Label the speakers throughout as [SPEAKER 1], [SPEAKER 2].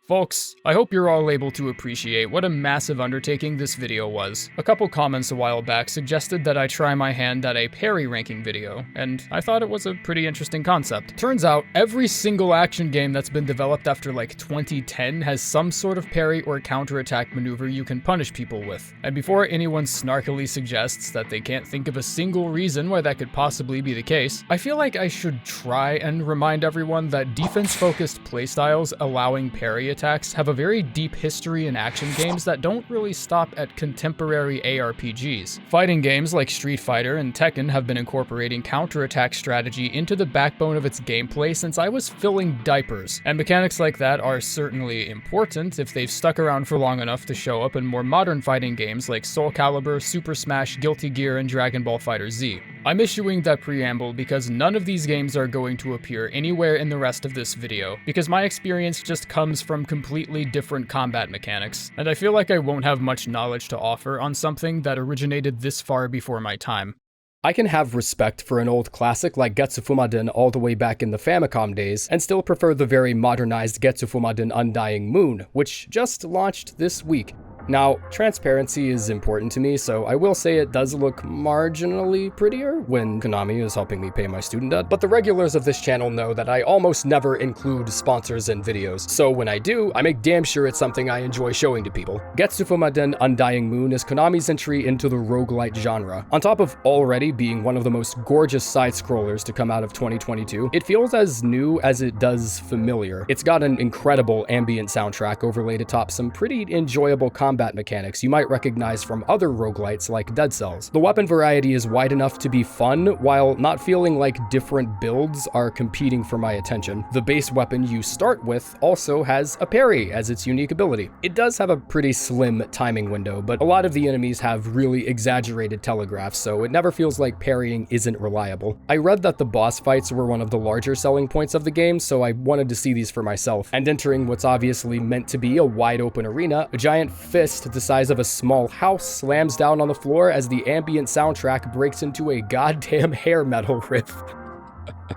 [SPEAKER 1] Folks, I hope you're all able to appreciate what a massive undertaking this video was. A couple comments a while back suggested that I try my hand at a parry ranking video, and I thought it was a pretty interesting concept. Turns out, every single action game that's been developed after like 2010 has some sort of parry or counterattack maneuver you can punish people with. And before anyone snarkily suggests that they can't think of a single reason why that could possibly be the case, I feel like I should try and remind everyone that defense-focused playstyles allowing parry attacks have a very deep history in action games that don't really stop at contemporary ARPGs. Fighting games like Street Fighter and Tekken have been incorporating counterattack strategy into the backbone of its gameplay since I was filling diapers, and mechanics like that are certainly important if they've stuck around for long enough to show up in more modern fighting games like Soul Calibur, Super Smash, Guilty Gear, and Dragon Ball FighterZ. I'm issuing that preamble because none of these games are going to appear anywhere in the rest of this video, because my experience just comes from completely different combat mechanics, and I feel like I won't have much knowledge to offer on something that originated this far before my time.
[SPEAKER 2] I can have respect for an old classic like Getsu Fumaden all the way back in the Famicom days, and still prefer the very modernized Getsu Fumaden Undying Moon, which just launched this week. Now, transparency is important to me, so I will say it does look marginally prettier when Konami is helping me pay my student debt, but the regulars of this channel know that I almost never include sponsors in videos, so when I do, I make damn sure it's something I enjoy showing to people. Getsu Fumaden Undying Moon is Konami's entry into the roguelite genre. On top of already being one of the most gorgeous side-scrollers to come out of 2022, it feels as new as it does familiar. It's got an incredible ambient soundtrack overlaid atop some pretty enjoyable combat mechanics you might recognize from other roguelites like Dead Cells. The weapon variety is wide enough to be fun, while not feeling like different builds are competing for my attention. The base weapon you start with also has a parry as its unique ability. It does have a pretty slim timing window, but a lot of the enemies have really exaggerated telegraphs, so it never feels like parrying isn't reliable. I read that the boss fights were one of the larger selling points of the game, so I wanted to see these for myself. And entering what's obviously meant to be a wide open arena, a giant fist the size of a small house slams down on the floor as the ambient soundtrack breaks into a goddamn hair metal riff.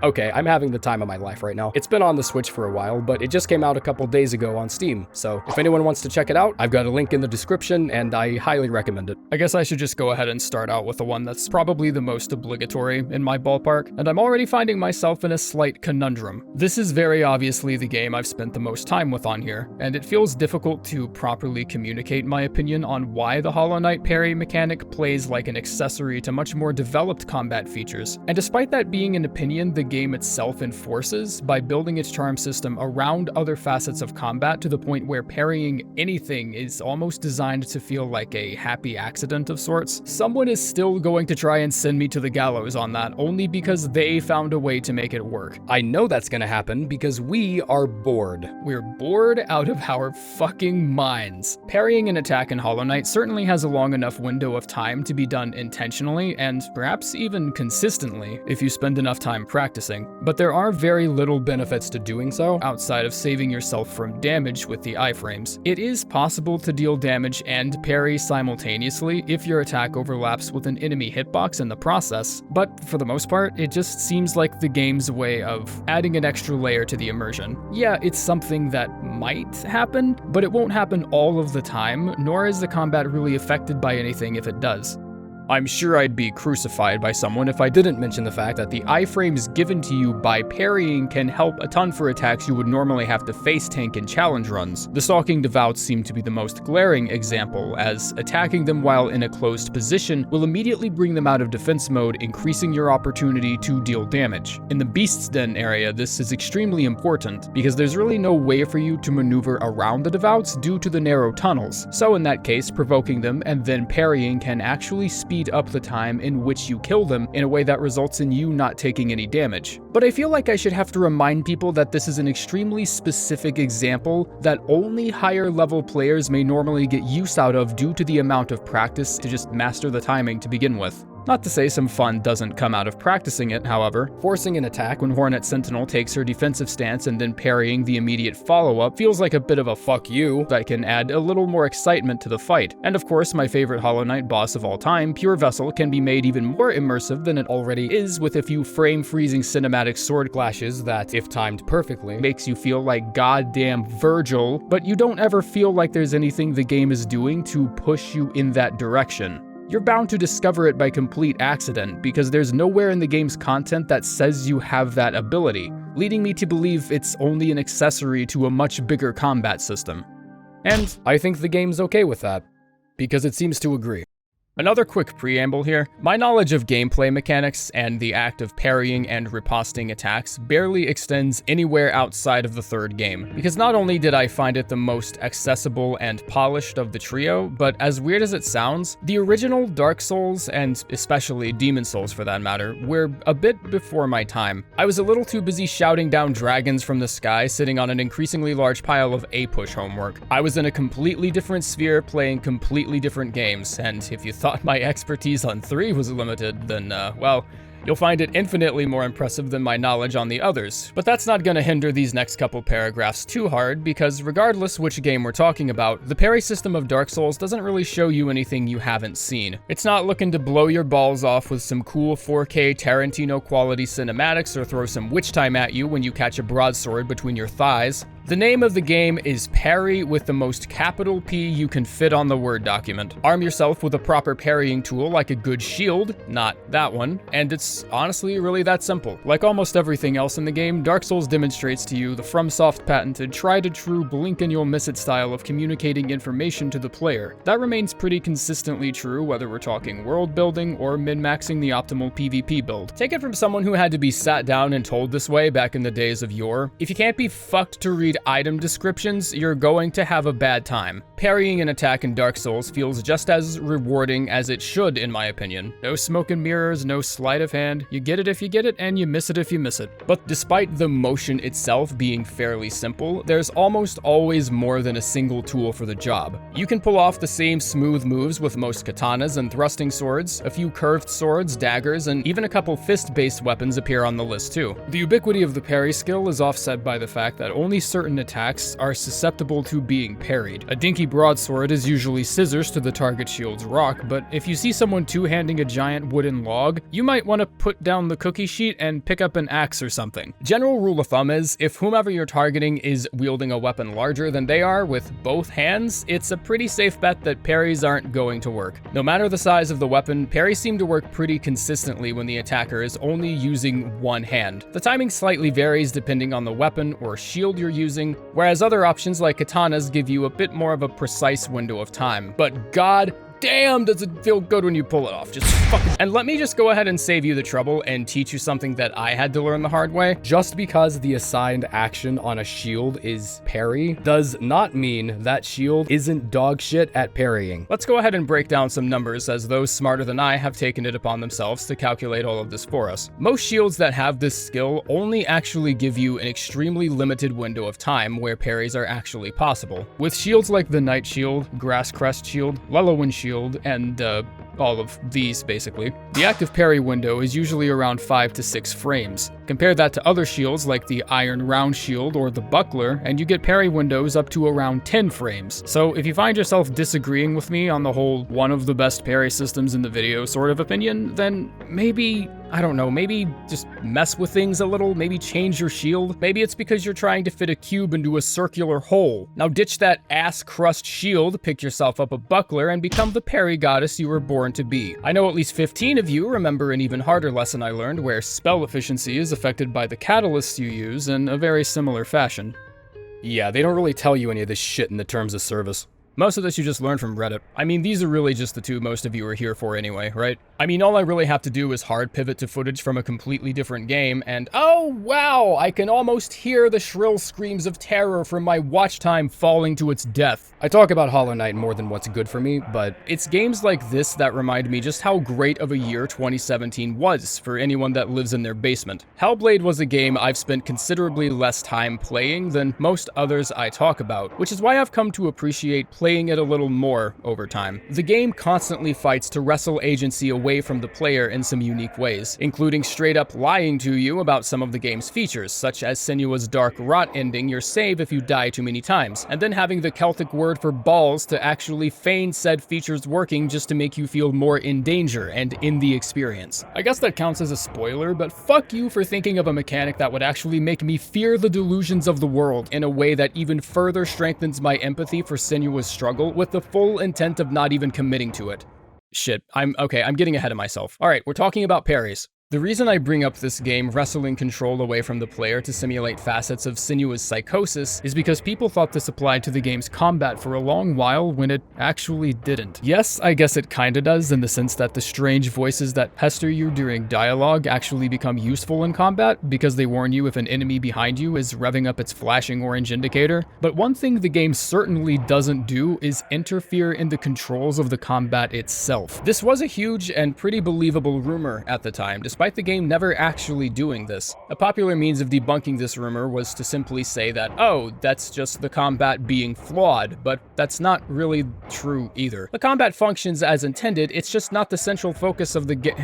[SPEAKER 2] Okay, I'm having the time of my life right now. It's been on the Switch for a while, but it just came out a couple days ago on Steam, so if anyone wants to check it out, I've got a link in the description, and I highly recommend it.
[SPEAKER 1] I guess I should just go ahead and start out with the one that's probably the most obligatory in my ballpark, and I'm already finding myself in a slight conundrum. This is very obviously the game I've spent the most time with on here, and it feels difficult to properly communicate my opinion on why the Hollow Knight parry mechanic plays like an accessory to much more developed combat features. And despite that being an opinion the game itself enforces by building its charm system around other facets of combat to the point where parrying anything is almost designed to feel like a happy accident of sorts, someone is still going to try and send me to the gallows on that only because they found a way to make it work.
[SPEAKER 2] I know that's gonna happen because we are bored.
[SPEAKER 1] We're bored out of our fucking minds. Parrying an attack in Hollow Knight certainly has a long enough window of time to be done intentionally and perhaps even consistently if you spend enough time practicing, but there are very little benefits to doing so outside of saving yourself from damage with the iframes. It is possible to deal damage and parry simultaneously if your attack overlaps with an enemy hitbox in the process, but for the most part, it just seems like the game's way of adding an extra layer to the immersion. Yeah, it's something that might happen, but it won't happen all of the time, nor is the combat really affected by anything if it does. I'm sure I'd be crucified by someone if I didn't mention the fact that the iframes given to you by parrying can help a ton for attacks you would normally have to face tank in challenge runs. The Stalking Devouts seem to be the most glaring example, as attacking them while in a closed position will immediately bring them out of defense mode, increasing your opportunity to deal damage. In the Beast's Den area, this is extremely important, because there's really no way for you to maneuver around the Devouts due to the narrow tunnels, so in that case, provoking them and then parrying can actually speed up the time in which you kill them in a way that results in you not taking any damage. But I feel like I should have to remind people that this is an extremely specific example that only higher level players may normally get use out of due to the amount of practice to just master the timing to begin with. Not to say some fun doesn't come out of practicing it, however. Forcing an attack when Hornet Sentinel takes her defensive stance and then parrying the immediate follow-up feels like a bit of a fuck you that can add a little more excitement to the fight. And of course, my favorite Hollow Knight boss of all time, Pure Vessel, can be made even more immersive than it already is with a few frame-freezing cinematic sword clashes that, if timed perfectly, makes you feel like goddamn Virgil, but you don't ever feel like there's anything the game is doing to push you in that direction. You're bound to discover it by complete accident, because there's nowhere in the game's content that says you have that ability, leading me to believe it's only an accessory to a much bigger combat system. And
[SPEAKER 2] I think the game's okay with that, because it seems to agree.
[SPEAKER 1] another quick preamble here. My knowledge of gameplay mechanics and the act of parrying and riposting attacks barely extends anywhere outside of the third game, because not only did I find it the most accessible and polished of the trio, but as weird as it sounds, the original Dark Souls, and especially Demon Souls for that matter, were a bit before my time. I was a little too busy shouting down dragons from the sky sitting on an increasingly large pile of A-push homework. I was in a completely different sphere playing completely different games, and if you thought my expertise on 3 was limited, then, well, you'll find it infinitely more impressive than my knowledge on the others. But that's not gonna hinder these next couple paragraphs too hard, because regardless which game we're talking about, the parry system of Dark Souls doesn't really show you anything you haven't seen. It's not looking to blow your balls off with some cool 4K Tarantino quality cinematics or throw some witch time at you when you catch a broadsword between your thighs. The name of the game is Parry with the most capital P you can fit on the Word document. Arm yourself with a proper parrying tool like a good shield, not that one, and it's honestly really that simple. Like almost everything else in the game, Dark Souls demonstrates to you the FromSoft patented tried-and-true blink-and-you'll-miss-it style of communicating information to the player. That remains pretty consistently true whether we're talking world building or min-maxing the optimal PvP build. Take it from someone who had to be sat down and told this way back in the days of yore. If you can't be fucked to read item descriptions, you're going to have a bad time. Parrying an attack in Dark Souls feels just as rewarding as it should, in my opinion. No smoke and mirrors, no sleight of hand. You get it if you get it, and you miss it if you miss it. But despite the motion itself being fairly simple, there's almost always more than a single tool for the job. You can pull off the same smooth moves with most katanas and thrusting swords, a few curved swords, daggers, and even a couple fist-based weapons appear on the list too. The ubiquity of the parry skill is offset by the fact that only certain attacks are susceptible to being parried. A dinky broadsword is usually scissors to the target shield's rock, but if you see someone two-handing a giant wooden log, you might want to put down the cookie sheet and pick up an axe or something. General rule of thumb is, if whomever you're targeting is wielding a weapon larger than they are with both hands, it's a pretty safe bet that parries aren't going to work. No matter the size of the weapon, parries seem to work pretty consistently when the attacker is only using one hand. The timing slightly varies depending on the weapon or shield you're using, whereas other options like katanas give you a bit more of a precise window of time. But god damn, does it feel good when you pull it off. Just fucking... And let me just go ahead and save you the trouble and teach you something that I had to learn the hard way.
[SPEAKER 2] Just because the assigned action on a shield is parry does not mean that shield isn't dog shit at parrying.
[SPEAKER 1] Let's go ahead and break down some numbers, as those smarter than I have taken it upon themselves to calculate all of this for us. Most shields that have this skill only actually give you an extremely limited window of time where parries are actually possible. With shields like the Knight Shield, Grass Crest Shield, Lellowin Shield, and all of these basically, the active parry window is usually around 5 to 6 frames. Compare that to other shields like the Iron Round Shield or the Buckler, and you get parry windows up to around 10 frames. So if you find yourself disagreeing with me on the whole one of the best parry systems in the video sort of opinion, then maybe, I don't know, maybe just mess with things a little, maybe change your shield. Maybe it's because you're trying to fit a cube into a circular hole. Now ditch that ass-crust shield, pick yourself up a buckler, and become the parry goddess you were born to be. I know at least 15 of you remember an even harder lesson I learned where spell efficiency is affected by the catalysts you use in a very similar fashion.
[SPEAKER 2] Yeah, they don't really tell you any of this shit in the terms of service.
[SPEAKER 1] Most of this you just learned from Reddit. I mean, these are really just the two most of you are here for anyway, right? I mean, all I really have to do is hard pivot to footage from a completely different game, and oh wow, I can almost hear the shrill screams of terror from my watch time falling to its death.
[SPEAKER 2] I talk about Hollow Knight more than what's good for me, but
[SPEAKER 1] it's games like this that remind me just how great of a year 2017 was for anyone that lives in their basement. Hellblade was a game I've spent considerably less time playing than most others I talk about, which is why I've come to appreciate playing it a little more over time. The game constantly fights to wrestle agency away away from the player in some unique ways, including straight up lying to you about some of the game's features, such as Senua's dark rot ending your save if you die too many times, and then having the Celtic word for balls to actually feign said features working just to make you feel more in danger and in the experience. I guess that counts as a spoiler, but fuck you for thinking of a mechanic that would actually make me fear the delusions of the world in a way that even further strengthens my empathy for Senua's struggle with the full intent of not even committing to it. Shit, I'm getting ahead of myself. Alright, we're talking about parries. The reason I bring up this game wresting control away from the player to simulate facets of Senua's psychosis is because people thought this applied to the game's combat for a long while when it actually didn't. Yes, I guess it kinda does in the sense that the strange voices that pester you during dialogue actually become useful in combat because they warn you if an enemy behind you is revving up its flashing orange indicator. But one thing the game certainly doesn't do is interfere in the controls of the combat itself. This was a huge and pretty believable rumor at the time, despite the game never actually doing this. A popular means of debunking this rumor was to simply say that, oh, that's just the combat being flawed, but that's not really true either. The combat functions as intended, it's just not the central focus of the game.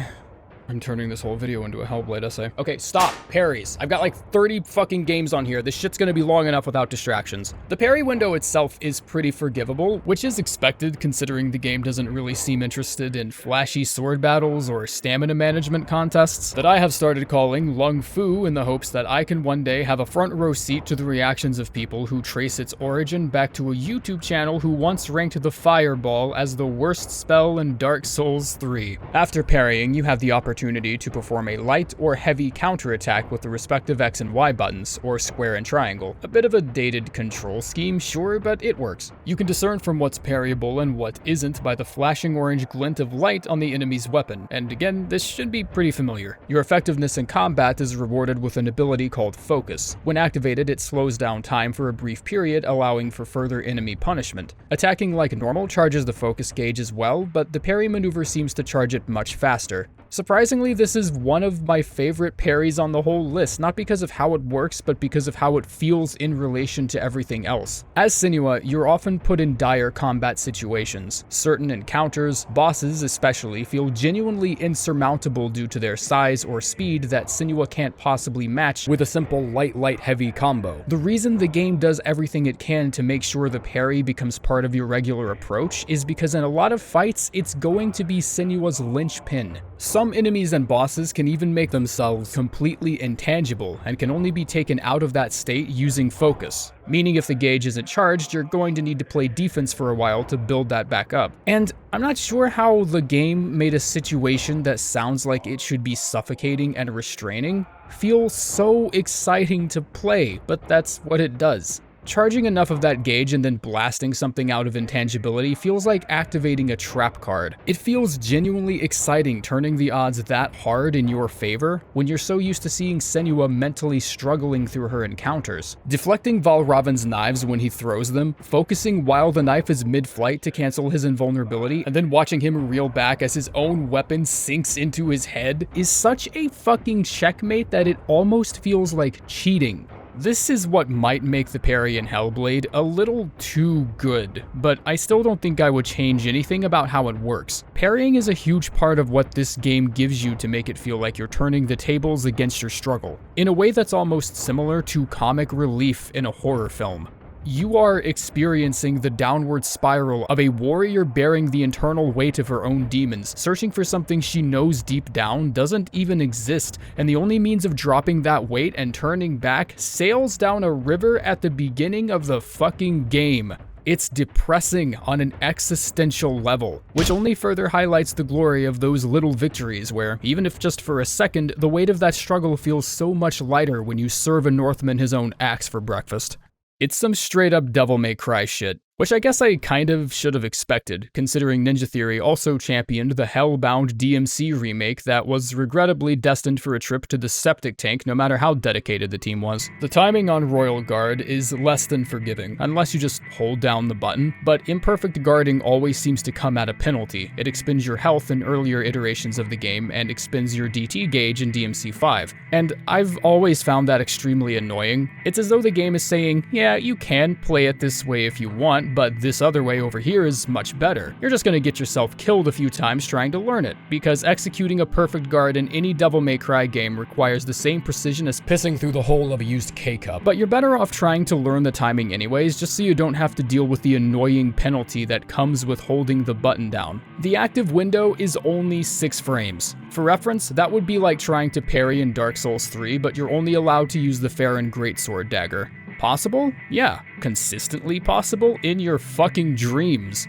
[SPEAKER 1] I'm turning this whole video into a Hellblade essay. Okay, stop. Parries. I've got like 30 fucking games on here. This shit's gonna be long enough without distractions. The parry window itself is pretty forgivable, which is expected considering the game doesn't really seem interested in flashy sword battles or stamina management contests that I have started calling Lung Fu in the hopes that I can one day have a front row seat to the reactions of people who trace its origin back to a YouTube channel who once ranked the Fireball as the worst spell in Dark Souls 3. After parrying, you have the opportunity to perform a light or heavy counterattack with the respective X and Y buttons, or square and triangle. A bit of a dated control scheme, sure, but it works. You can discern from what's parryable and what isn't by the flashing orange glint of light on the enemy's weapon, and again, this should be pretty familiar. Your effectiveness in combat is rewarded with an ability called Focus. When activated, it slows down time for a brief period, allowing for further enemy punishment. Attacking like normal charges the focus gauge as well, but the parry maneuver seems to charge it much faster. Surprisingly, this is one of my favorite parries on the whole list, not because of how it works, but because of how it feels in relation to everything else. As Senua, you're often put in dire combat situations. Certain encounters, bosses especially, feel genuinely insurmountable due to their size or speed that Senua can't possibly match with a simple light-heavy combo. The reason the game does everything it can to make sure the parry becomes part of your regular approach is because in a lot of fights, it's going to be Senua's linchpin. Some enemies and bosses can even make themselves completely intangible and can only be taken out of that state using focus, meaning if the gauge isn't charged, you're going to need to play defense for a while to build that back up. And I'm not sure how the game made a situation that sounds like it should be suffocating and restraining feel so exciting to play, but that's what it does. Charging enough of that gauge and then blasting something out of intangibility feels like activating a trap card. It feels genuinely exciting turning the odds that hard in your favor when you're so used to seeing Senua mentally struggling through her encounters. Deflecting Valravan's knives when he throws them, focusing while the knife is mid-flight to cancel his invulnerability, and then watching him reel back as his own weapon sinks into his head is such a fucking checkmate that it almost feels like cheating. This is what might make the parry in Hellblade a little too good, but I still don't think I would change anything about how it works. Parrying is a huge part of what this game gives you to make it feel like you're turning the tables against your struggle, in a way that's almost similar to comic relief in a horror film. You are experiencing the downward spiral of a warrior bearing the internal weight of her own demons, searching for something she knows deep down doesn't even exist, and the only means of dropping that weight and turning back sails down a river at the beginning of the fucking game. It's depressing on an existential level, which only further highlights the glory of those little victories where, even if just for a second, the weight of that struggle feels so much lighter when you serve a Northman his own axe for breakfast. It's some straight up Devil May Cry shit, which I guess I kind of should have expected, considering Ninja Theory also championed the Hellbound DMC remake that was regrettably destined for a trip to the septic tank no matter how dedicated the team was. The timing on Royal Guard is less than forgiving, unless you just hold down the button, but imperfect guarding always seems to come at a penalty. It expends your health in earlier iterations of the game and expends your DT gauge in DMC 5, and I've always found that extremely annoying. It's as though the game is saying, yeah, you can play it this way if you want, want, but this other way over here is much better. You're just gonna get yourself killed a few times trying to learn it, because executing a perfect guard in any Devil May Cry game requires the same precision as
[SPEAKER 2] pissing through the hole of a used K-cup.
[SPEAKER 1] But you're better off trying to learn the timing anyways, just so you don't have to deal with the annoying penalty that comes with holding the button down. The active window is only 6 frames. For reference, that would be like trying to parry in Dark Souls 3, but you're only allowed to use the Farron Greatsword dagger. Possible? Yeah. Consistently possible? In your fucking dreams.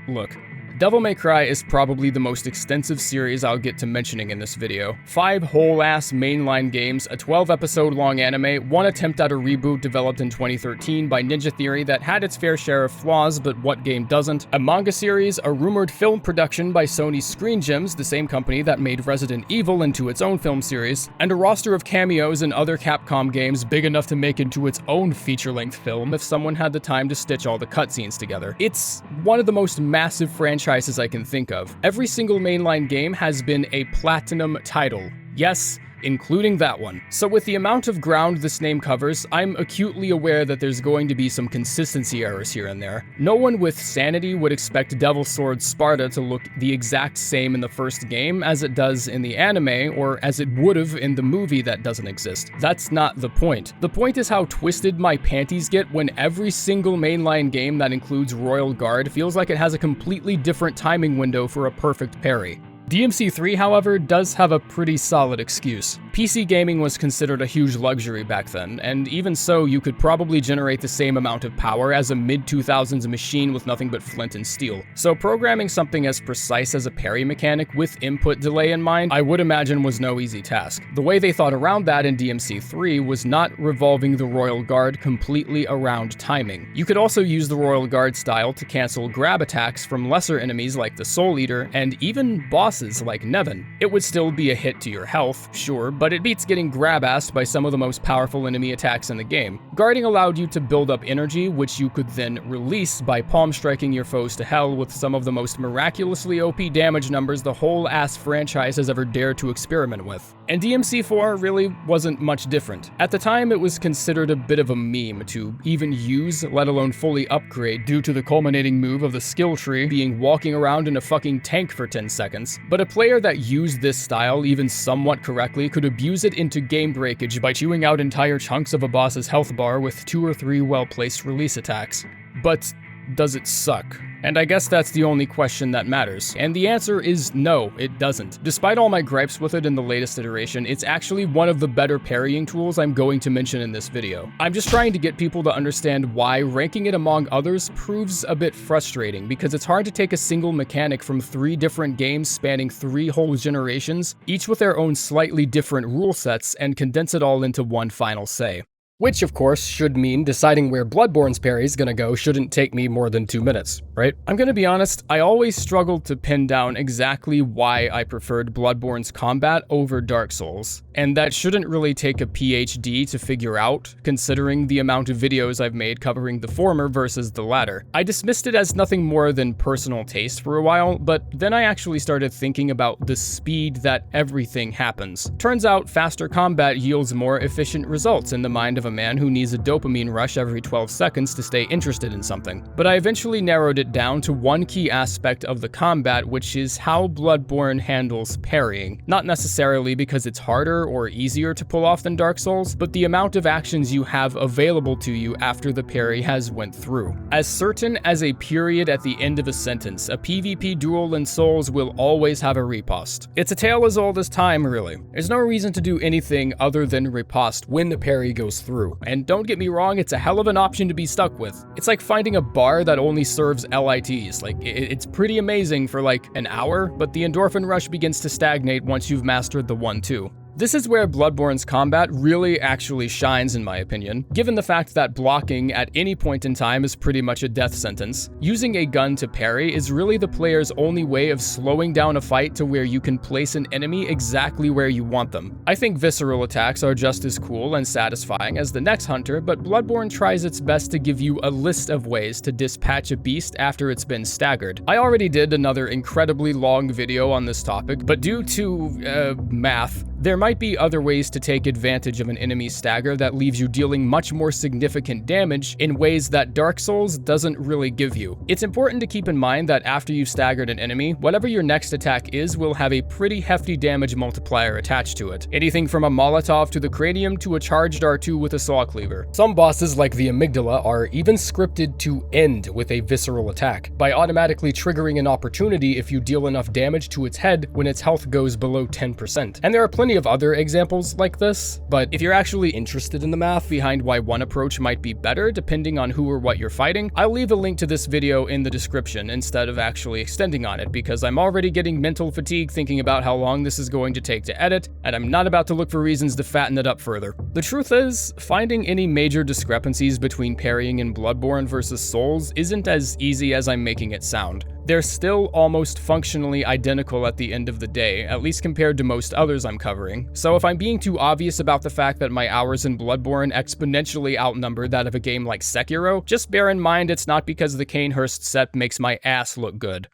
[SPEAKER 1] Look, Devil May Cry is probably the most extensive series I'll get to mentioning in this video. 5 whole-ass mainline games, a 12-episode-long anime, 1 attempt at a reboot developed in 2013 by Ninja Theory that had its fair share of flaws, but what game doesn't? A manga series, a rumored film production by Sony's Screen Gems, the same company that made Resident Evil into its own film series, and a roster of cameos in other Capcom games big enough to make into its own feature-length film if someone had the time to stitch all the cutscenes together. It's one of the most massive franchises I can think of. Every single mainline game has been a platinum title. Yes, including that one. So with the amount of ground this name covers, I'm acutely aware that there's going to be some consistency errors here and there. No one with sanity would expect Devil Sword Sparta to look the exact same in the first game as it does in the anime, or as it would've in the movie that doesn't exist. That's not the point. The point is how twisted my panties get when every single mainline game that includes Royal Guard feels like it has a completely different timing window for a perfect parry. DMC3, however, does have a pretty solid excuse. PC gaming was considered a huge luxury back then, and even so, you could probably generate the same amount of power as a mid-2000s machine with nothing but flint and steel. So programming something as precise as a parry mechanic with input delay in mind, I would imagine was no easy task. The way they thought around that in DMC3 was not revolving the Royal Guard completely around timing. You could also use the Royal Guard style to cancel grab attacks from lesser enemies like the Soul Eater, and even bosses like Nevin. It would still be a hit to your health, sure, but it beats getting grab-assed by some of the most powerful enemy attacks in the game. Guarding allowed you to build up energy, which you could then release by palm striking your foes to hell with some of the most miraculously OP damage numbers the whole ass franchise has ever dared to experiment with. And DMC4 really wasn't much different. At the time, it was considered a bit of a meme to even use, let alone fully upgrade, due to the culminating move of the skill tree being walking around in a fucking tank for 10 seconds. But a player that used this style even somewhat correctly could abuse it into game breakage by chewing out entire chunks of a boss's health bar with 2 or 3 well-placed release attacks. But does it suck? And I guess that's the only question that matters. And the answer is no, it doesn't. Despite all my gripes with it in the latest iteration, it's actually one of the better parrying tools I'm going to mention in this video. I'm just trying to get people to understand why ranking it among others proves a bit frustrating, because it's hard to take a single mechanic from 3 different games spanning 3 whole generations, each with their own slightly different rule sets, and condense it all into one final say. Which, of course, should mean deciding where Bloodborne's parry's gonna go shouldn't take me more than 2 minutes, right? I'm gonna be honest, I always struggled to pin down exactly why I preferred Bloodborne's combat over Dark Souls, and that shouldn't really take a PhD to figure out, considering the amount of videos I've made covering the former versus the latter. I dismissed it as nothing more than personal taste for a while, but then I actually started thinking about the speed that everything happens. Turns out, faster combat yields more efficient results in the mind of a man who needs a dopamine rush every 12 seconds to stay interested in something. But I eventually narrowed it down to one key aspect of the combat, which is how Bloodborne handles parrying. Not necessarily because it's harder or easier to pull off than Dark Souls, but the amount of actions you have available to you after the parry has went through. As certain as a period at the end of a sentence, a PvP duel in Souls will always have a riposte. It's a tale as old as time, really. There's no reason to do anything other than riposte when the parry goes through. And don't get me wrong, it's a hell of an option to be stuck with. It's like finding a bar that only serves LITs. Like, it's pretty amazing for like an hour, but the endorphin rush begins to stagnate once you've mastered the 1-2. This is where Bloodborne's combat really actually shines, in my opinion, given the fact that blocking at any point in time is pretty much a death sentence. Using a gun to parry is really the player's only way of slowing down a fight to where you can place an enemy exactly where you want them. I think visceral attacks are just as cool and satisfying as the next hunter, but Bloodborne tries its best to give you a list of ways to dispatch a beast after it's been staggered. I already did another incredibly long video on this topic, but due to, math, There might be other ways to take advantage of an enemy's stagger that leaves you dealing much more significant damage in ways that Dark Souls doesn't really give you. It's important to keep in mind that after you've staggered an enemy, whatever your next attack is will have a pretty hefty damage multiplier attached to it. Anything from a Molotov to the cranium to a charged R2 with a saw cleaver.
[SPEAKER 2] Some bosses like the amygdala are even scripted to end with a visceral attack, by automatically triggering an opportunity if you deal enough damage to its head when its health goes below 10%. And there are plenty of other examples like this, but if you're actually interested in the math behind why one approach might be better depending on who or what you're fighting, I'll leave a link to this video in the description instead of actually extending on it, because I'm already getting mental fatigue thinking about how long this is going to take to edit, and I'm not about to look for reasons to fatten it up further. The truth is, finding any major discrepancies between parrying in Bloodborne versus Souls isn't as easy as I'm making it sound. They're still almost functionally identical at the end of the day, at least compared to most others I'm covering. So if I'm being too obvious about the fact that my hours in Bloodborne exponentially outnumber that of a game like Sekiro, just bear in mind it's not because the Kanehurst set makes my ass look good.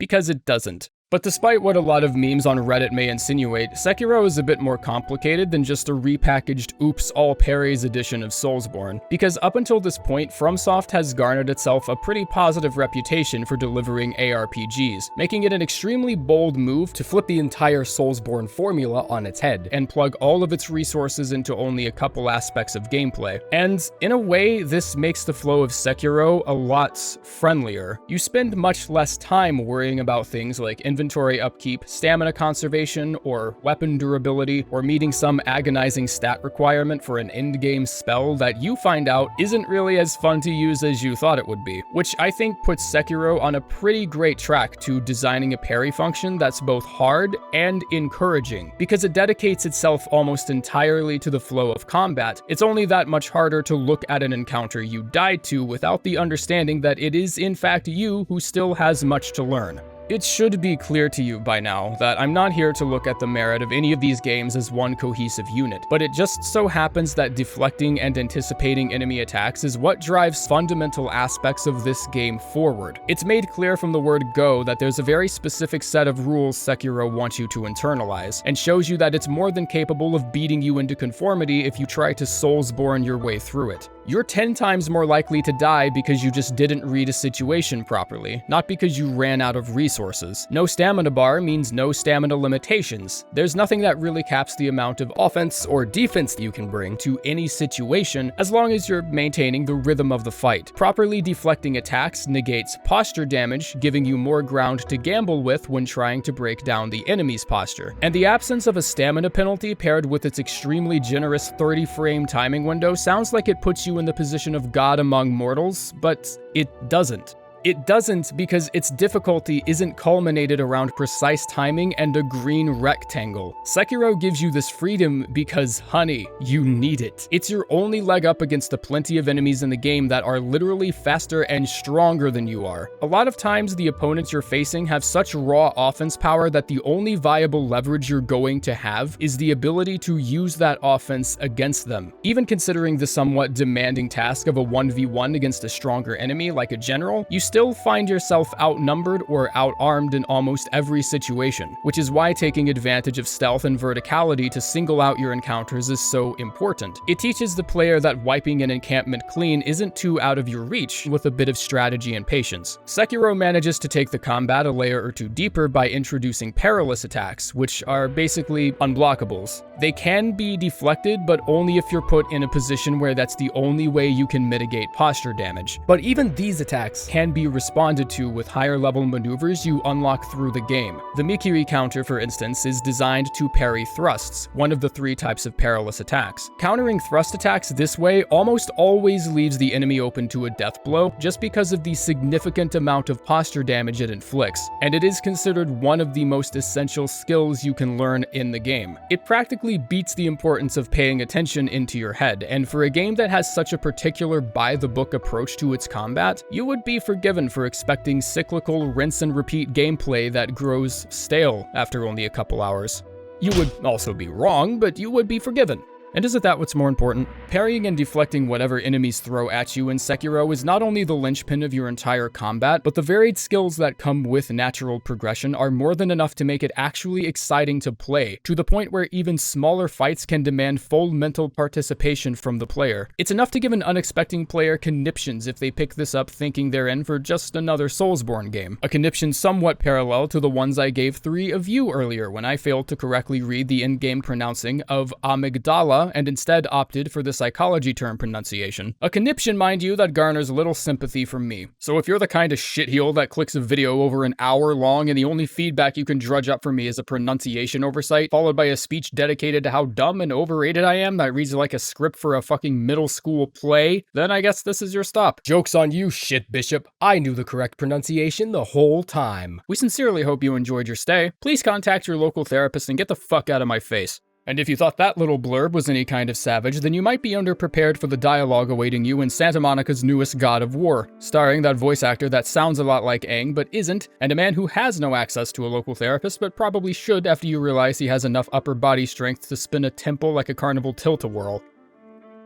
[SPEAKER 2] Because it doesn't. But despite what a lot of memes on Reddit may insinuate, Sekiro is a bit more complicated than just a repackaged oops all parries edition of Soulsborne, because up until this point, FromSoft has garnered itself a pretty positive reputation for delivering ARPGs, making it an extremely bold move to flip the entire Soulsborne formula on its head, and plug all of its resources into only a couple aspects of gameplay. And in a way, this makes the flow of Sekiro a lot friendlier. You spend much less time worrying about things like inventory upkeep, stamina conservation, or weapon durability, or meeting some agonizing stat requirement for an endgame spell that you find out isn't really as fun to use as you thought it would be, which I think puts Sekiro on a pretty great track to designing a parry function that's both hard and encouraging, because it dedicates itself almost entirely to the flow of combat. It's only that much harder to look at an encounter you died to without the understanding that it is in fact you who still has much to learn. It should be clear to you by now that I'm not here to look at the merit of any of these games as one cohesive unit, but it just so happens that deflecting and anticipating enemy attacks is what drives fundamental aspects of this game forward. It's made clear from the word go that there's a very specific set of rules Sekiro wants you to internalize, and shows you that it's more than capable of beating you into conformity if you try to Soulsborne your way through it. You're 10 times more likely to die because you just didn't read a situation properly, not because you ran out of resources. No stamina bar means no stamina limitations. There's nothing that really caps the amount of offense or defense you can bring to any situation as long as you're maintaining the rhythm of the fight. Properly deflecting attacks negates posture damage, giving you more ground to gamble with when trying to break down the enemy's posture. And the absence of a stamina penalty paired with its extremely generous 30-frame timing window sounds like it puts you in the position of God among mortals, but it doesn't. It doesn't because its difficulty isn't culminated around precise timing and a green rectangle. Sekiro gives you this freedom because, honey, you need it. It's your only leg up against the plenty of enemies in the game that are literally faster and stronger than you are. A lot of times, the opponents you're facing have such raw offense power that the only viable leverage you're going to have is the ability to use that offense against them. Even considering the somewhat demanding task of a 1v1 against a stronger enemy like a general, you still find yourself outnumbered or outarmed in almost every situation, which is why taking advantage of stealth and verticality to single out your encounters is so important. It teaches the player that wiping an encampment clean isn't too out of your reach with a bit of strategy and patience. Sekiro manages to take the combat a layer or two deeper by introducing perilous attacks, which are basically unblockables. They can be deflected, but only if you're put in a position where that's the only way you can mitigate posture damage. But even these attacks can be responded to with higher level maneuvers you unlock through the game. The Mikiri counter, for instance, is designed to parry thrusts, one of the 3 types of perilous attacks. Countering thrust attacks this way almost always leaves the enemy open to a death blow just because of the significant amount of posture damage it inflicts, and it is considered one of the most essential skills you can learn in the game. It practically beats the importance of paying attention into your head, and for a game that has such a particular by-the-book approach to its combat, you would be forgiven for expecting cyclical rinse and repeat gameplay that grows stale after only a couple hours. You would also be wrong, but you would be forgiven.
[SPEAKER 1] And isn't that what's more important? Parrying and deflecting whatever enemies throw at you in Sekiro is not only the linchpin of your entire combat, but the varied skills that come with natural progression are more than enough to make it actually exciting to play, to the point where even smaller fights can demand full mental participation from the player. It's enough to give an unexpecting player conniptions if they pick this up thinking they're in for just another Soulsborne game. A conniption somewhat parallel to the ones I gave 3 of you earlier when I failed to correctly read the in-game pronouncing of amygdala and instead opted for the psychology term pronunciation. A conniption, mind you, that garners little sympathy from me. So if you're the kind of shitheel that clicks a video over an hour long and the only feedback you can drudge up from me is a pronunciation oversight, followed by a speech dedicated to how dumb and overrated I am that reads like a script for a fucking middle school play, then I guess this is your stop.
[SPEAKER 2] Joke's on you, shit bishop. I knew the correct pronunciation the whole time.
[SPEAKER 1] We sincerely hope you enjoyed your stay. Please contact your local therapist and get the fuck out of my face. And if you thought that little blurb was any kind of savage, then you might be underprepared for the dialogue awaiting you in Santa Monica's newest God of War, starring that voice actor that sounds a lot like Aang but isn't, and a man who has no access to a local therapist but probably should after you realize he has enough upper body strength to spin a temple like a carnival tilt-a-whirl.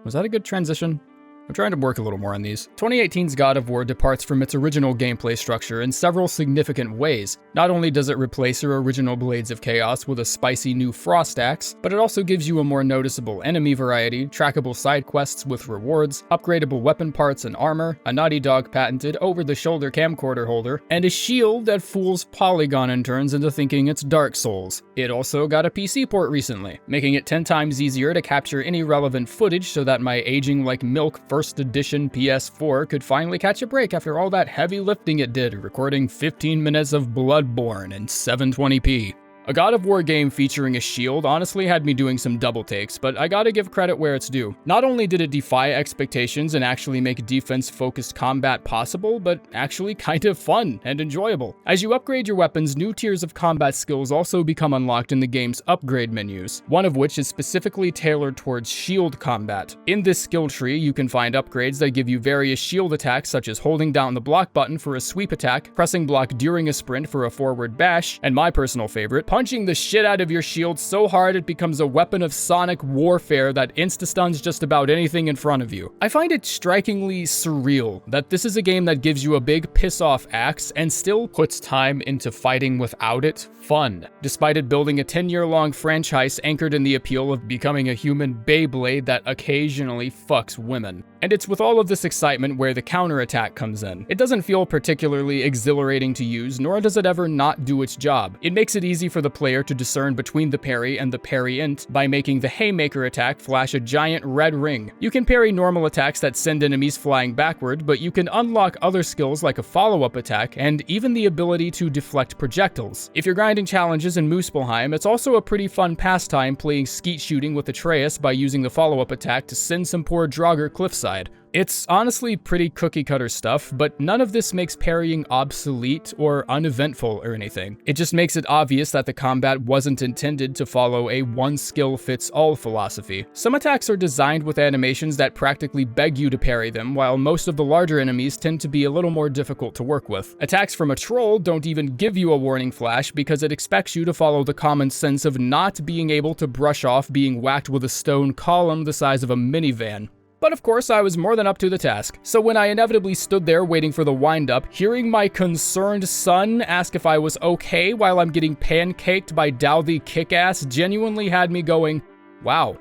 [SPEAKER 1] Was that a good transition? I'm trying to work a little more on these. 2018's God of War departs from its original gameplay structure in several significant ways. Not only does it replace your original Blades of Chaos with a spicy new Frost Axe, but it also gives you a more noticeable enemy variety, trackable side quests with rewards, upgradable weapon parts and armor, a Naughty Dog patented over-the-shoulder camcorder holder, and a shield that fools Polygon interns into thinking it's Dark Souls. It also got a PC port recently, making it 10 times easier to capture any relevant footage so that my aging like milk First Edition PS4 could finally catch a break after all that heavy lifting it did, recording 15 minutes of Bloodborne in 720p. A God of War game featuring a shield honestly had me doing some double takes, but I gotta give credit where it's due. Not only did it defy expectations and actually make defense-focused combat possible, but actually kind of fun and enjoyable. As you upgrade your weapons, new tiers of combat skills also become unlocked in the game's upgrade menus, one of which is specifically tailored towards shield combat. In this skill tree, you can find upgrades that give you various shield attacks such as holding down the block button for a sweep attack, pressing block during a sprint for a forward bash, and my personal favorite, punching the shit out of your shield so hard it becomes a weapon of sonic warfare that insta-stuns just about anything in front of you. I find it strikingly surreal that this is a game that gives you a big piss-off axe and still puts time into fighting without it fun, despite it building a 10-year-long franchise anchored in the appeal of becoming a human Beyblade that occasionally fucks women. And it's with all of this excitement where the counterattack comes in. It doesn't feel particularly exhilarating to use, nor does it ever not do its job. It makes it easy for the player to discern between the parry and the parry-int by making the haymaker attack flash a giant red ring. You can parry normal attacks that send enemies flying backward, but you can unlock other skills like a follow-up attack and even the ability to deflect projectiles. If you're grinding challenges in Muspelheim, it's also a pretty fun pastime playing skeet shooting with Atreus by using the follow-up attack to send some poor Draugr cliffside. It's honestly pretty cookie-cutter stuff, but none of this makes parrying obsolete or uneventful or anything. It just makes it obvious that the combat wasn't intended to follow a one-skill-fits-all philosophy. Some attacks are designed with animations that practically beg you to parry them, while most of the larger enemies tend to be a little more difficult to work with. Attacks from a troll don't even give you a warning flash because it expects you to follow the common sense of not being able to brush off being whacked with a stone column the size of a minivan. But of course, I was more than up to the task. So when I inevitably stood there waiting for the wind-up, hearing my concerned son ask if I was okay while I'm getting pancaked by Dao the Kickass genuinely had me going, wow,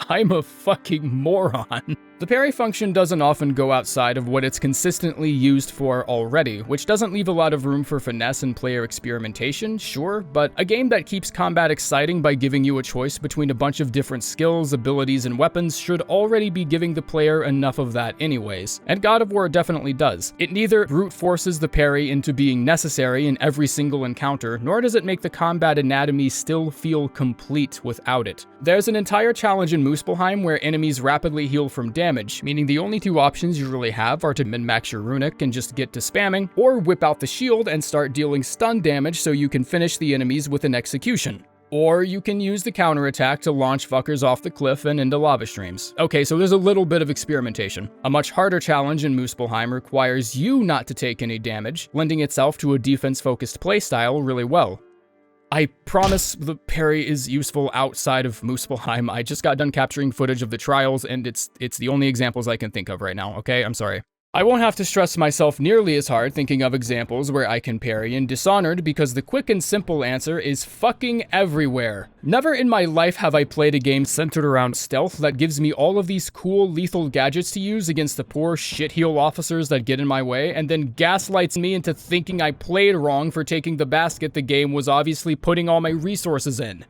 [SPEAKER 1] I'm a fucking moron. The parry function doesn't often go outside of what it's consistently used for already, which doesn't leave a lot of room for finesse and player experimentation, sure, but a game that keeps combat exciting by giving you a choice between a bunch of different skills, abilities, and weapons should already be giving the player enough of that anyways, and God of War definitely does. It neither brute forces the parry into being necessary in every single encounter, nor does it make the combat anatomy still feel complete without it. There's an entire challenge in Muspelheim where enemies rapidly heal from damage, meaning the only two options you really have are to min-max your runic and just get to spamming, or whip out the shield and start dealing stun damage so you can finish the enemies with an execution. Or you can use the counterattack to launch fuckers off the cliff and into lava streams. Okay, so there's a little bit of experimentation. A much harder challenge in Muspelheim requires you not to take any damage, lending itself to a defense-focused playstyle really well. I promise the parry is useful outside of Muspelheim. I just got done capturing footage of the trials, and it's the only examples I can think of right now, okay? I'm sorry. I won't have to stress myself nearly as hard thinking of examples where I can parry in Dishonored because the quick and simple answer is fucking everywhere. Never in my life have I played a game centered around stealth that gives me all of these cool lethal gadgets to use against the poor shitheel officers that get in my way and then gaslights me into thinking I played wrong for taking the basket the game was obviously putting all my resources in.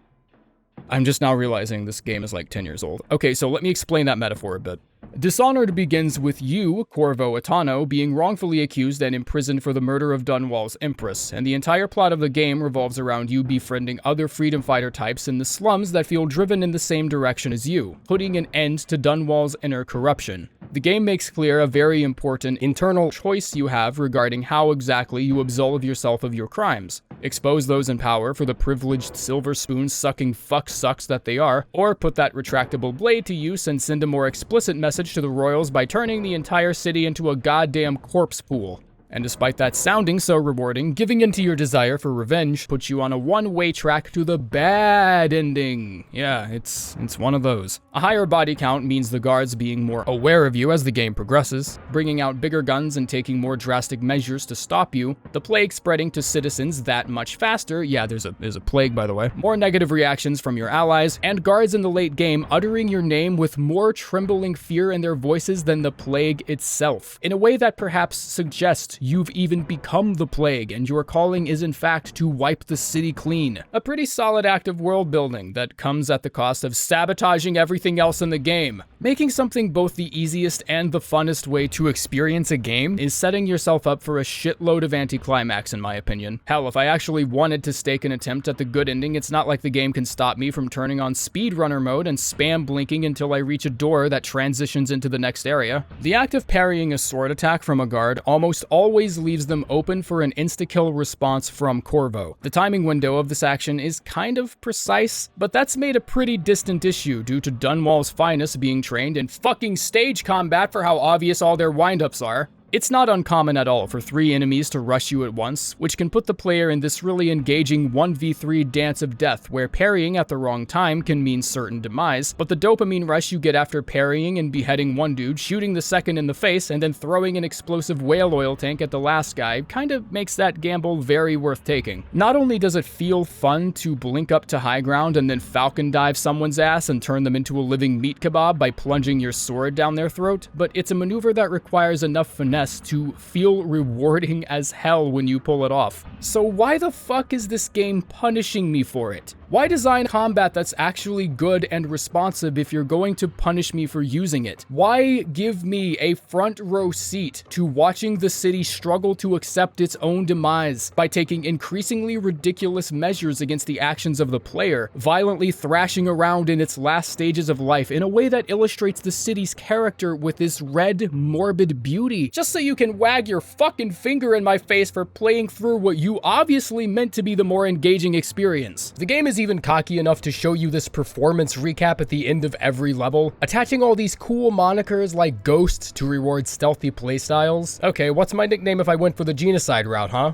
[SPEAKER 1] I'm just now realizing this game is like 10 years old. Okay, so let me explain that metaphor a bit. Dishonored begins with you, Corvo Atano, being wrongfully accused and imprisoned for the murder of Dunwall's Empress, and the entire plot of the game revolves around you befriending other freedom fighter types in the slums that feel driven in the same direction as you, putting an end to Dunwall's inner corruption. The game makes clear a very important internal choice you have regarding how exactly you absolve yourself of your crimes. Expose those in power for the privileged silver spoon-sucking fuck-sucks that they are, or put that retractable blade to use and send a more explicit message to the royals by turning the entire city into a goddamn corpse pool. And despite that sounding so rewarding, giving into your desire for revenge puts you on a one-way track to the bad ending. Yeah, it's one of those. A higher body count means the guards being more aware of you as the game progresses, bringing out bigger guns and taking more drastic measures to stop you, the plague spreading to citizens that much faster, yeah, there's a plague by the way, more negative reactions from your allies, and guards in the late game uttering your name with more trembling fear in their voices than the plague itself, in a way that perhaps suggests you've even become the plague, and your calling is in fact to wipe the city clean. A pretty solid act of world building that comes at the cost of sabotaging everything else in the game. Making something both the easiest and the funnest way to experience a game is setting yourself up for a shitload of anticlimax in my opinion. Hell, if I actually wanted to stake an attempt at the good ending, it's not like the game can stop me from turning on speedrunner mode and spam blinking until I reach a door that transitions into the next area. The act of parrying a sword attack from a guard almost always leaves them open for an insta-kill response from Corvo. The timing window of this action is kind of precise, but that's made a pretty distant issue due to Dunwall's finest being trained in fucking stage combat for how obvious all their windups are. It's not uncommon at all for 3 enemies to rush you at once, which can put the player in this really engaging 1v3 dance of death where parrying at the wrong time can mean certain demise, but the dopamine rush you get after parrying and beheading one dude, shooting the second in the face, and then throwing an explosive whale oil tank at the last guy kinda makes that gamble very worth taking. Not only does it feel fun to blink up to high ground and then falcon dive someone's ass and turn them into a living meat kebab by plunging your sword down their throat, but it's a maneuver that requires enough finesse to feel rewarding as hell when you pull it off. So why the fuck is this game punishing me for it? Why design combat that's actually good and responsive if you're going to punish me for using it? Why give me a front row seat to watching the city struggle to accept its own demise by taking increasingly ridiculous measures against the actions of the player, violently thrashing around in its last stages of life in a way that illustrates the city's character with this red, morbid beauty, just so you can wag your fucking finger in my face for playing through what you obviously meant to be the more engaging experience. The game is even cocky enough to show you this performance recap at the end of every level, attaching all these cool monikers like Ghost to reward stealthy playstyles. Okay, what's my nickname if I went for the genocide route, huh?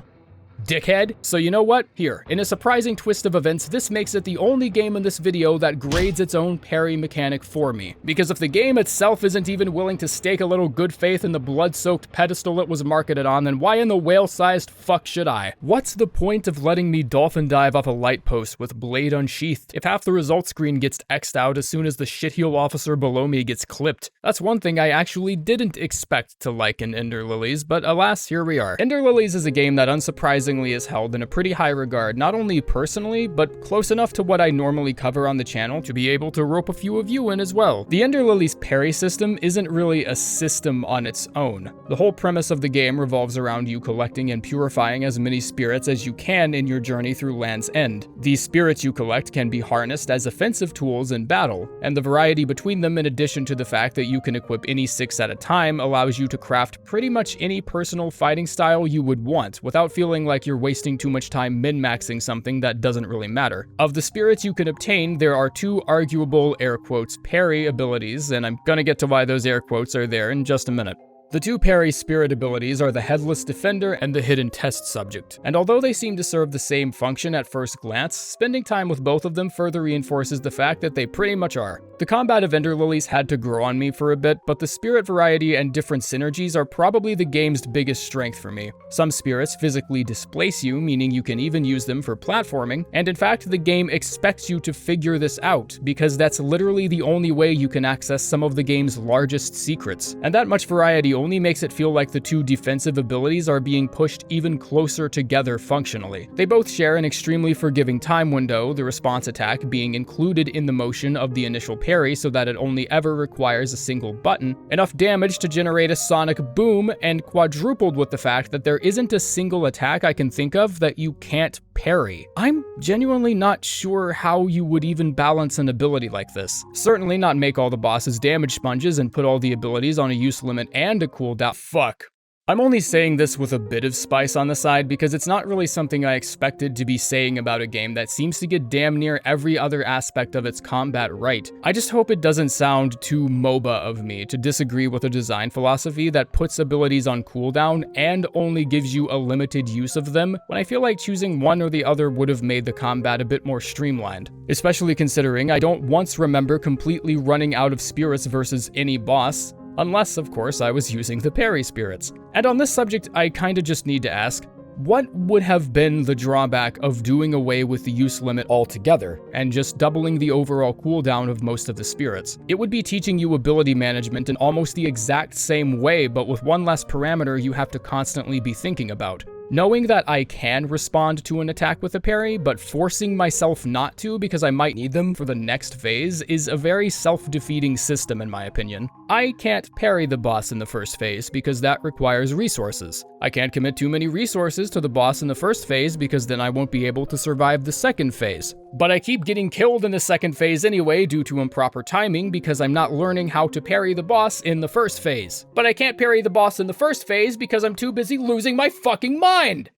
[SPEAKER 1] Dickhead? So you know what? Here, in a surprising twist of events, this makes it the only game in this video that grades its own parry mechanic for me. Because if the game itself isn't even willing to stake a little good faith in the blood-soaked pedestal it was marketed on, then why in the whale-sized fuck should I? What's the point of letting me dolphin dive off a light post with blade unsheathed if half the result screen gets X'd out as soon as the shitheel officer below me gets clipped? That's one thing I actually didn't expect to like in Ender Lilies, but alas, here we are. Ender Lilies is a game that unsurprisingly is held in a pretty high regard, not only personally, but close enough to what I normally cover on the channel to be able to rope a few of you in as well. The Ender Lilies parry system isn't really a system on its own. The whole premise of the game revolves around you collecting and purifying as many spirits as you can in your journey through Land's End. These spirits you collect can be harnessed as offensive tools in battle, and the variety between them, in addition to the fact that you can equip any 6 at a time, allows you to craft pretty much any personal fighting style you would want without feeling like you're wasting too much time min-maxing something that doesn't really matter. Of the spirits you can obtain, there are 2 arguable, air quotes, parry abilities, and I'm gonna get to why those air quotes are there in just a minute. The two Parry spirit abilities are the Headless Defender and the Hidden Test Subject, and although they seem to serve the same function at first glance, spending time with both of them further reinforces the fact that they pretty much are. The combat of Ender Lilies had to grow on me for a bit, but the spirit variety and different synergies are probably the game's biggest strength for me. Some spirits physically displace you, meaning you can even use them for platforming, and in fact the game expects you to figure this out, because that's literally the only way you can access some of the game's largest secrets. And that much variety only makes it feel like the two defensive abilities are being pushed even closer together functionally. They both share an extremely forgiving time window, the response attack being included in the motion of the initial parry so that it only ever requires a single button, enough damage to generate a sonic boom, and quadrupled with the fact that there isn't a single attack I can think of that you can't parry. I'm genuinely not sure how you would even balance an ability like this. Certainly not make all the bosses damage sponges and put all the abilities on a use limit and a cooldown. Fuck. I'm only saying this with a bit of spice on the side because it's not really something I expected to be saying about a game that seems to get damn near every other aspect of its combat right. I just hope it doesn't sound too MOBA of me to disagree with a design philosophy that puts abilities on cooldown and only gives you a limited use of them, when I feel like choosing one or the other would have made the combat a bit more streamlined. Especially considering I don't once remember completely running out of spirits versus any boss, unless, of course, I was using the parry spirits. And on this subject, I kinda just need to ask, what would have been the drawback of doing away with the use limit altogether, and just doubling the overall cooldown of most of the spirits? It would be teaching you ability management in almost the exact same way, but with one less parameter you have to constantly be thinking about. Knowing that I can respond to an attack with a parry, but forcing myself not to because I might need them for the next phase is a very self-defeating system in my opinion. I can't parry the boss in the first phase because that requires resources. I can't commit too many resources to the boss in the first phase because then I won't be able to survive the second phase. But I keep getting killed in the second phase anyway due to improper timing because I'm not learning how to parry the boss in the first phase. But I can't parry the boss in the first phase because I'm too busy losing my fucking mind!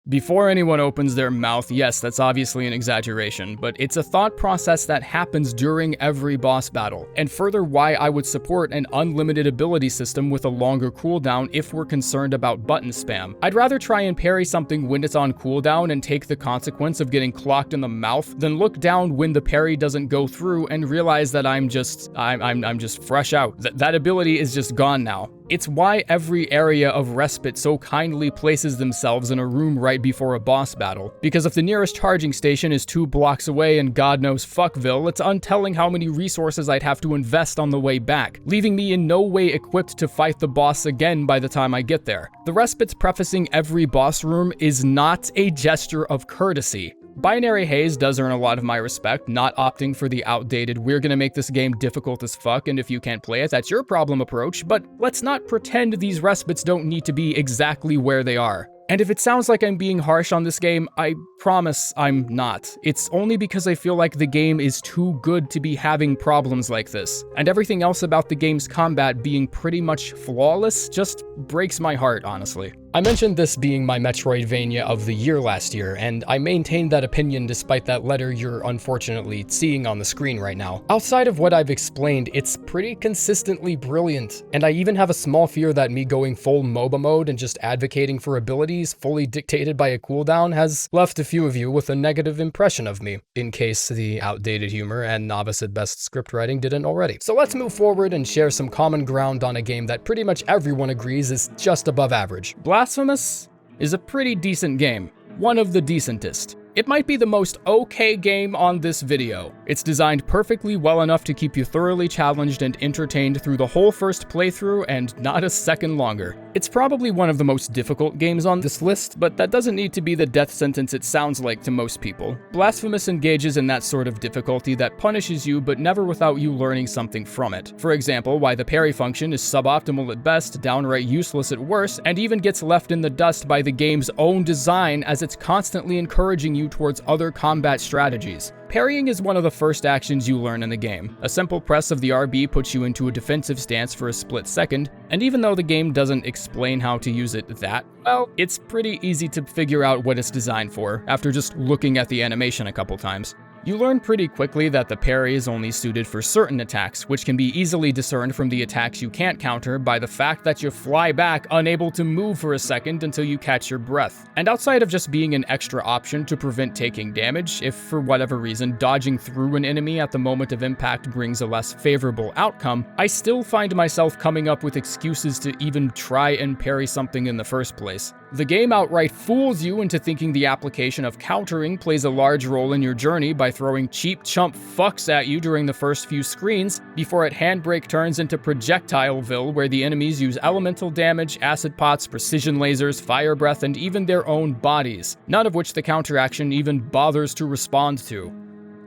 [SPEAKER 1] Before anyone opens their mouth, yes, that's obviously an exaggeration, but it's a thought process that happens during every boss battle, and further why I would support an unlimited ability system with a longer cooldown if we're concerned about button spam. I'd rather try and parry something when it's on cooldown and take the consequence of getting clocked in the mouth than look down when the parry doesn't go through and realize that I'm just fresh out. That ability is just gone now. It's why every area of respite so kindly places themselves in a room right before a boss battle. Because if the nearest charging station is 2 blocks away in God knows fuckville, it's untelling how many resources I'd have to invest on the way back, leaving me in no way equipped to fight the boss again by the time I get there. The respites prefacing every boss room is not a gesture of courtesy. Binary Haze does earn a lot of my respect, not opting for the outdated "we're gonna make this game difficult as fuck and if you can't play it, that's your problem" approach, but let's not pretend these respites don't need to be exactly where they are. And if it sounds like I'm being harsh on this game, I promise I'm not. It's only because I feel like the game is too good to be having problems like this. And everything else about the game's combat being pretty much flawless just breaks my heart, honestly. I mentioned this being my Metroidvania of the year last year, and I maintained that opinion despite that letter you're unfortunately seeing on the screen right now. Outside of what I've explained, it's pretty consistently brilliant, and I even have a small fear that me going full MOBA mode and just advocating for abilities fully dictated by a cooldown has left a few of you with a negative impression of me, in case the outdated humor and novice at best script writing didn't already. So let's move forward and share some common ground on a game that pretty much everyone agrees is just above average. Blasphemous is a pretty decent game, one of the decentest. It might be the most okay game on this video. It's designed perfectly well enough to keep you thoroughly challenged and entertained through the whole first playthrough and not a second longer. It's probably one of the most difficult games on this list, but that doesn't need to be the death sentence it sounds like to most people. Blasphemous engages in that sort of difficulty that punishes you but never without you learning something from it. For example, why the parry function is suboptimal at best, downright useless at worst, and even gets left in the dust by the game's own design as it's constantly encouraging you towards other combat strategies. Parrying is one of the first actions you learn in the game. A simple press of the RB puts you into a defensive stance for a split second, and even though the game doesn't explain how to use it that well, it's pretty easy to figure out what it's designed for after just looking at the animation a couple times. You learn pretty quickly that the parry is only suited for certain attacks, which can be easily discerned from the attacks you can't counter by the fact that you fly back unable to move for a second until you catch your breath. And outside of just being an extra option to prevent taking damage, if for whatever reason dodging through an enemy at the moment of impact brings a less favorable outcome, I still find myself coming up with excuses to even try and parry something in the first place. The game outright fools you into thinking the application of countering plays a large role in your journey by throwing cheap chump fucks at you during the first few screens, before it handbrake turns into Projectileville, where the enemies use elemental damage, acid pots, precision lasers, fire breath, and even their own bodies, none of which the counteraction even bothers to respond to.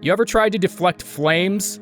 [SPEAKER 1] You ever tried to deflect flames?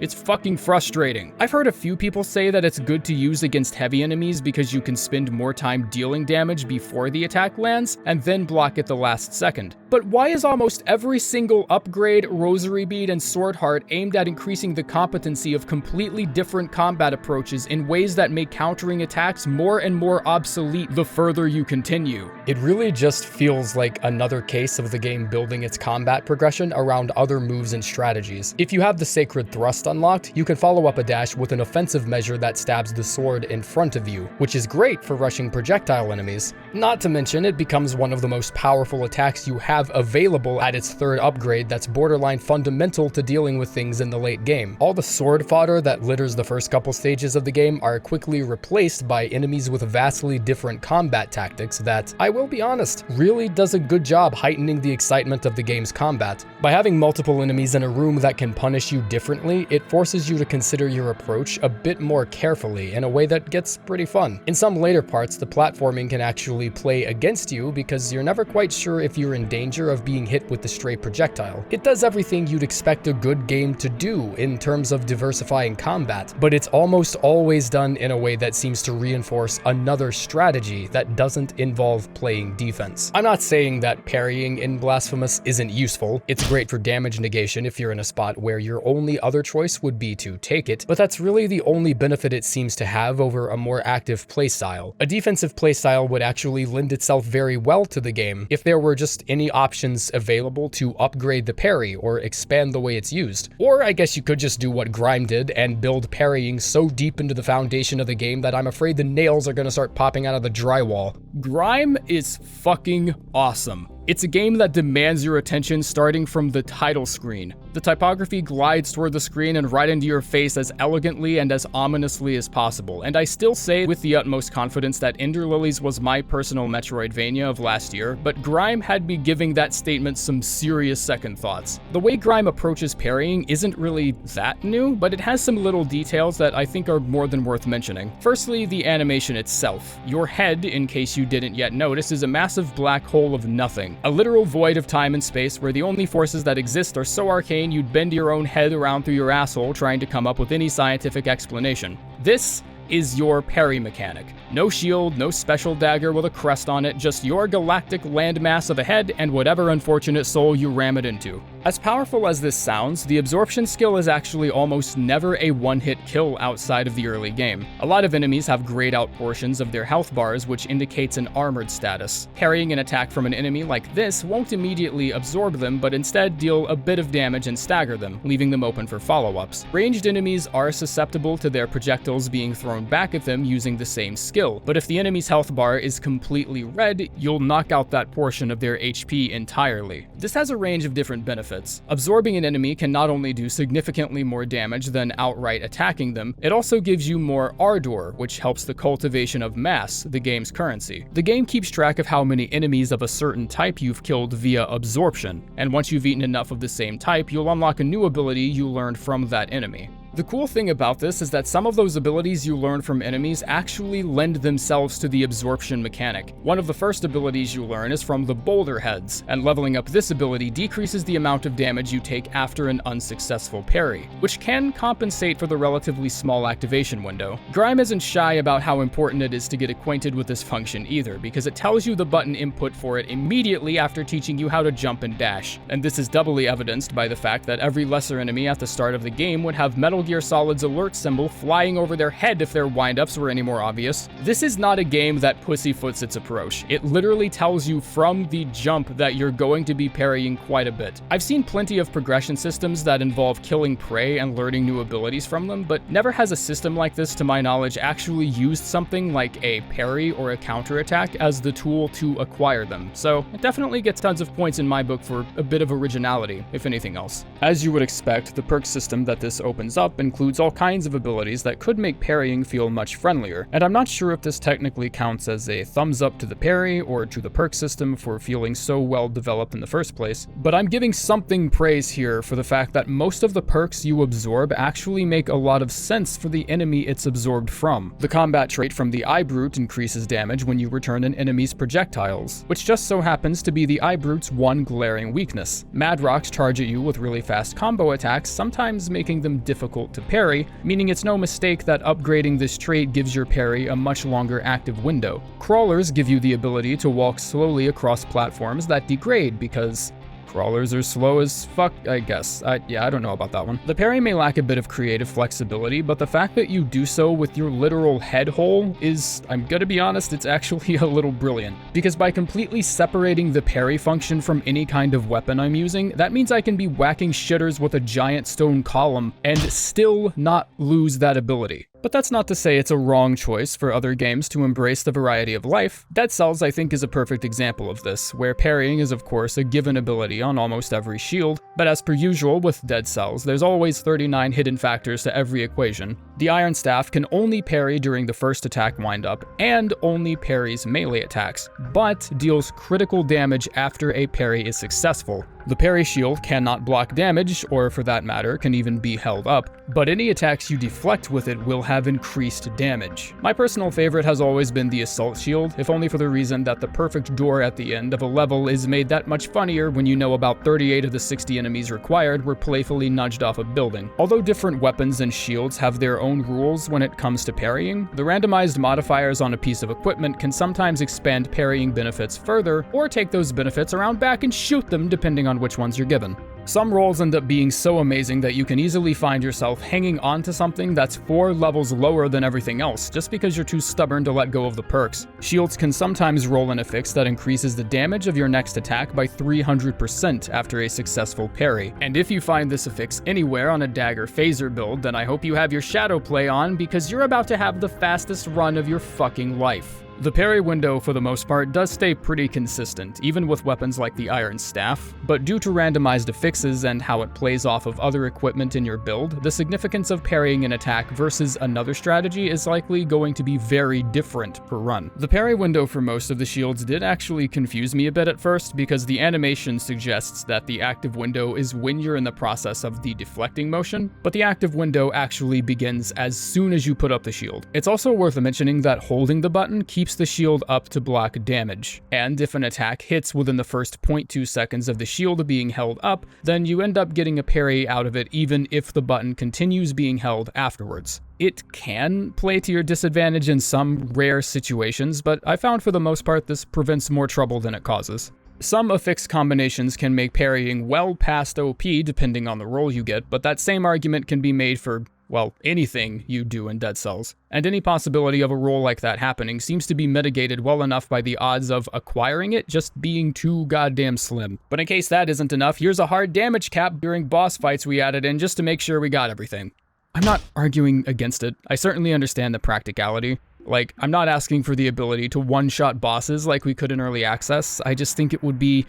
[SPEAKER 1] It's fucking frustrating. I've heard a few people say that it's good to use against heavy enemies because you can spend more time dealing damage before the attack lands, and then block at the last second. But why is almost every single upgrade, rosary bead, and sword heart aimed at increasing the competency of completely different combat approaches in ways that make countering attacks more and more obsolete the further you continue?
[SPEAKER 2] It really just feels like another case of the game building its combat progression around other moves and strategies. If you have the Sacred Thrust unlocked, you can follow up a dash with an offensive measure that stabs the sword in front of you, which is great for rushing projectile enemies. Not to mention, it becomes one of the most powerful attacks you have available at its third upgrade that's borderline fundamental to dealing with things in the late game. All the sword fodder that litters the first couple stages of the game are quickly replaced by enemies with vastly different combat tactics that, I will be honest, really does a good job heightening the excitement of the game's combat. By having multiple enemies in a room that can punish you differently, it forces you to consider your approach a bit more carefully in a way that gets pretty fun. In some later parts, the platforming can actually play against you because you're never quite sure if you're in danger of being hit with the stray projectile. It does everything you'd expect a good game to do in terms of diversifying combat, but it's almost always done in a way that seems to reinforce another strategy that doesn't involve playing defense. I'm not saying that parrying in Blasphemous isn't useful. It's great for damage negation if you're in a spot where your only other choice would be to take it, but that's really the only benefit it seems to have over a more active playstyle. A defensive playstyle would actually lend itself very well to the game if there were just any options available to upgrade the parry or expand the way it's used. Or I guess you could just do what GRIME did and build parrying so deep into the foundation of the game that I'm afraid the nails are gonna start popping out of the drywall.
[SPEAKER 1] GRIME is fucking awesome. It's a game that demands your attention starting from the title screen. The typography glides toward the screen and right into your face as elegantly and as ominously as possible, and I still say with the utmost confidence that Ender Lilies was my personal Metroidvania of last year, but GRIME had me giving that statement some serious second thoughts. The way GRIME approaches parrying isn't really that new, but it has some little details that I think are more than worth mentioning. Firstly, the animation itself. Your head, in case you didn't yet notice, is a massive black hole of nothing. A literal void of time and space where the only forces that exist are so arcane you'd bend your own head around through your asshole trying to come up with any scientific explanation. This is your parry mechanic. No shield, no special dagger with a crest on it, just your galactic landmass of a head and whatever unfortunate soul you ram it into. As powerful as this sounds, the absorption skill is actually almost never a one-hit kill outside of the early game. A lot of enemies have grayed out portions of their health bars, which indicates an armored status. Parrying an attack from an enemy like this won't immediately absorb them, but instead deal a bit of damage and stagger them, leaving them open for follow-ups. Ranged enemies are susceptible to their projectiles being thrown back at them using the same skill, but if the enemy's health bar is completely red, you'll knock out that portion of their HP entirely. This has a range of different benefits. Absorbing an enemy can not only do significantly more damage than outright attacking them, it also gives you more ardor, which helps the cultivation of mass, the game's currency. The game keeps track of how many enemies of a certain type you've killed via absorption, and once you've eaten enough of the same type, you'll unlock a new ability you learned from that enemy. The cool thing about this is that some of those abilities you learn from enemies actually lend themselves to the absorption mechanic. One of the first abilities you learn is from the boulder heads, and leveling up this ability decreases the amount of damage you take after an unsuccessful parry, which can compensate for the relatively small activation window. GRIME isn't shy about how important it is to get acquainted with this function either, because it tells you the button input for it immediately after teaching you how to jump and dash, and this is doubly evidenced by the fact that every lesser enemy at the start of the game would have metal Metal Gear Solid's alert symbol flying over their head if their windups were any more obvious. This is not a game that pussyfoots its approach. It literally tells you from the jump that you're going to be parrying quite a bit. I've seen plenty of progression systems that involve killing prey and learning new abilities from them, but never has a system like this, to my knowledge, actually used something like a parry or a counterattack as the tool to acquire them. So it definitely gets tons of points in my book for a bit of originality, if anything else. As you would expect, the perk system that this opens up includes all kinds of abilities that could make parrying feel much friendlier, and I'm not sure if this technically counts as a thumbs up to the parry or to the perk system for feeling so well developed in the first place, but I'm giving something praise here for the fact that most of the perks you absorb actually make a lot of sense for the enemy it's absorbed from. The combat trait from the Eye Brute increases damage when you return an enemy's projectiles, which just so happens to be the Eye Brute's one glaring weakness. Mad Rocks charge at you with really fast combo attacks, sometimes making them difficult to parry, meaning it's no mistake that upgrading this trait gives your parry a much longer active window. Crawlers give you the ability to walk slowly across platforms that degrade because crawlers are slow as fuck, I guess. Yeah, I don't know about that one. The parry may lack a bit of creative flexibility, but the fact that you do so with your literal head hole is, I'm gonna be honest, it's actually a little brilliant. Because by completely separating the parry function from any kind of weapon I'm using, that means I can be whacking shitters with a giant stone column and still not lose that ability. But that's not to say it's a wrong choice for other games to embrace the variety of life. Dead Cells, I think, is a perfect example of this, where parrying is of course a given ability on almost every shield, but as per usual with Dead Cells, there's always 39 hidden factors to every equation. The Iron Staff can only parry during the first attack windup, and only parries melee attacks, but deals critical damage after a parry is successful. The parry shield cannot block damage, or for that matter, can even be held up, but any attacks you deflect with it will have increased damage. My personal favorite has always been the Assault Shield, if only for the reason that the perfect door at the end of a level is made that much funnier when you know about 38 of the 60 enemies required were playfully nudged off a building. Although different weapons and shields have their own rules when it comes to parrying, the randomized modifiers on a piece of equipment can sometimes expand parrying benefits further, or take those benefits around back and shoot them depending on which ones you're given. Some rolls end up being so amazing that you can easily find yourself hanging on to something that's 4 levels lower than everything else, just because you're too stubborn to let go of the perks. Shields can sometimes roll an affix that increases the damage of your next attack by 300% after a successful parry. And if you find this affix anywhere on a dagger phaser build, then I hope you have your shadow play on, because you're about to have the fastest run of your fucking life. The parry window, for the most part, does stay pretty consistent, even with weapons like the Iron Staff, but due to randomized affixes and how it plays off of other equipment in your build, the significance of parrying an attack versus another strategy is likely going to be very different per run. The parry window for most of the shields did actually confuse me a bit at first, because the animation suggests that the active window is when you're in the process of the deflecting motion, but the active window actually begins as soon as you put up the shield. It's also worth mentioning that holding the button keeps the shield up to block damage, and if an attack hits within the first 0.2 seconds of the shield being held up, then you end up getting a parry out of it even if the button continues being held afterwards. It can play to your disadvantage in some rare situations, but I found for the most part this prevents more trouble than it causes. Some affix combinations can make parrying well past OP depending on the roll you get, but that same argument can be made for, well, anything you do in Dead Cells. And any possibility of a roll like that happening seems to be mitigated well enough by the odds of acquiring it just being too goddamn slim. But in case that isn't enough, here's a hard damage cap during boss fights we added in just to make sure we got everything. I'm not arguing against it. I certainly understand the practicality. Like, I'm not asking for the ability to one-shot bosses like we could in early access. I just think it would be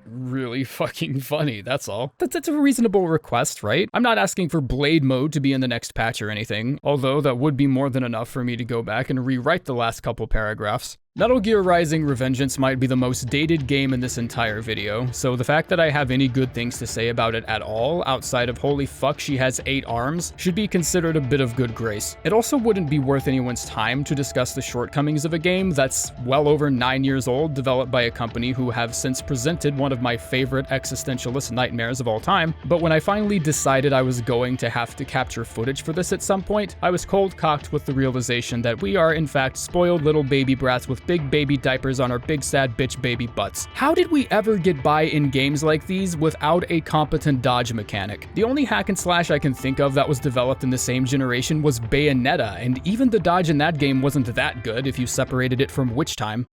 [SPEAKER 1] really fucking funny, that's all. That's a reasonable request, right? I'm not asking for blade mode to be in the next patch or anything, although that would be more than enough for me to go back and rewrite the last couple paragraphs. Metal Gear Rising: Revengeance might be the most dated game in this entire video, so the fact that I have any good things to say about it at all, outside of holy fuck she has 8 arms, should be considered a bit of good grace. It also wouldn't be worth anyone's time to discuss the shortcomings of a game that's well over 9 years old, developed by a company who have since presented one of my favorite existentialist nightmares of all time, but when I finally decided I was going to have to capture footage for this at some point, I was cold-cocked with the realization that we are in fact spoiled little baby brats with with big baby diapers on our big sad bitch baby butts. How did we ever get by in games like these without a competent dodge mechanic? The only hack and slash I can think of that was developed in the same generation was Bayonetta, and even the dodge in that game wasn't that good if you separated it from Witch Time.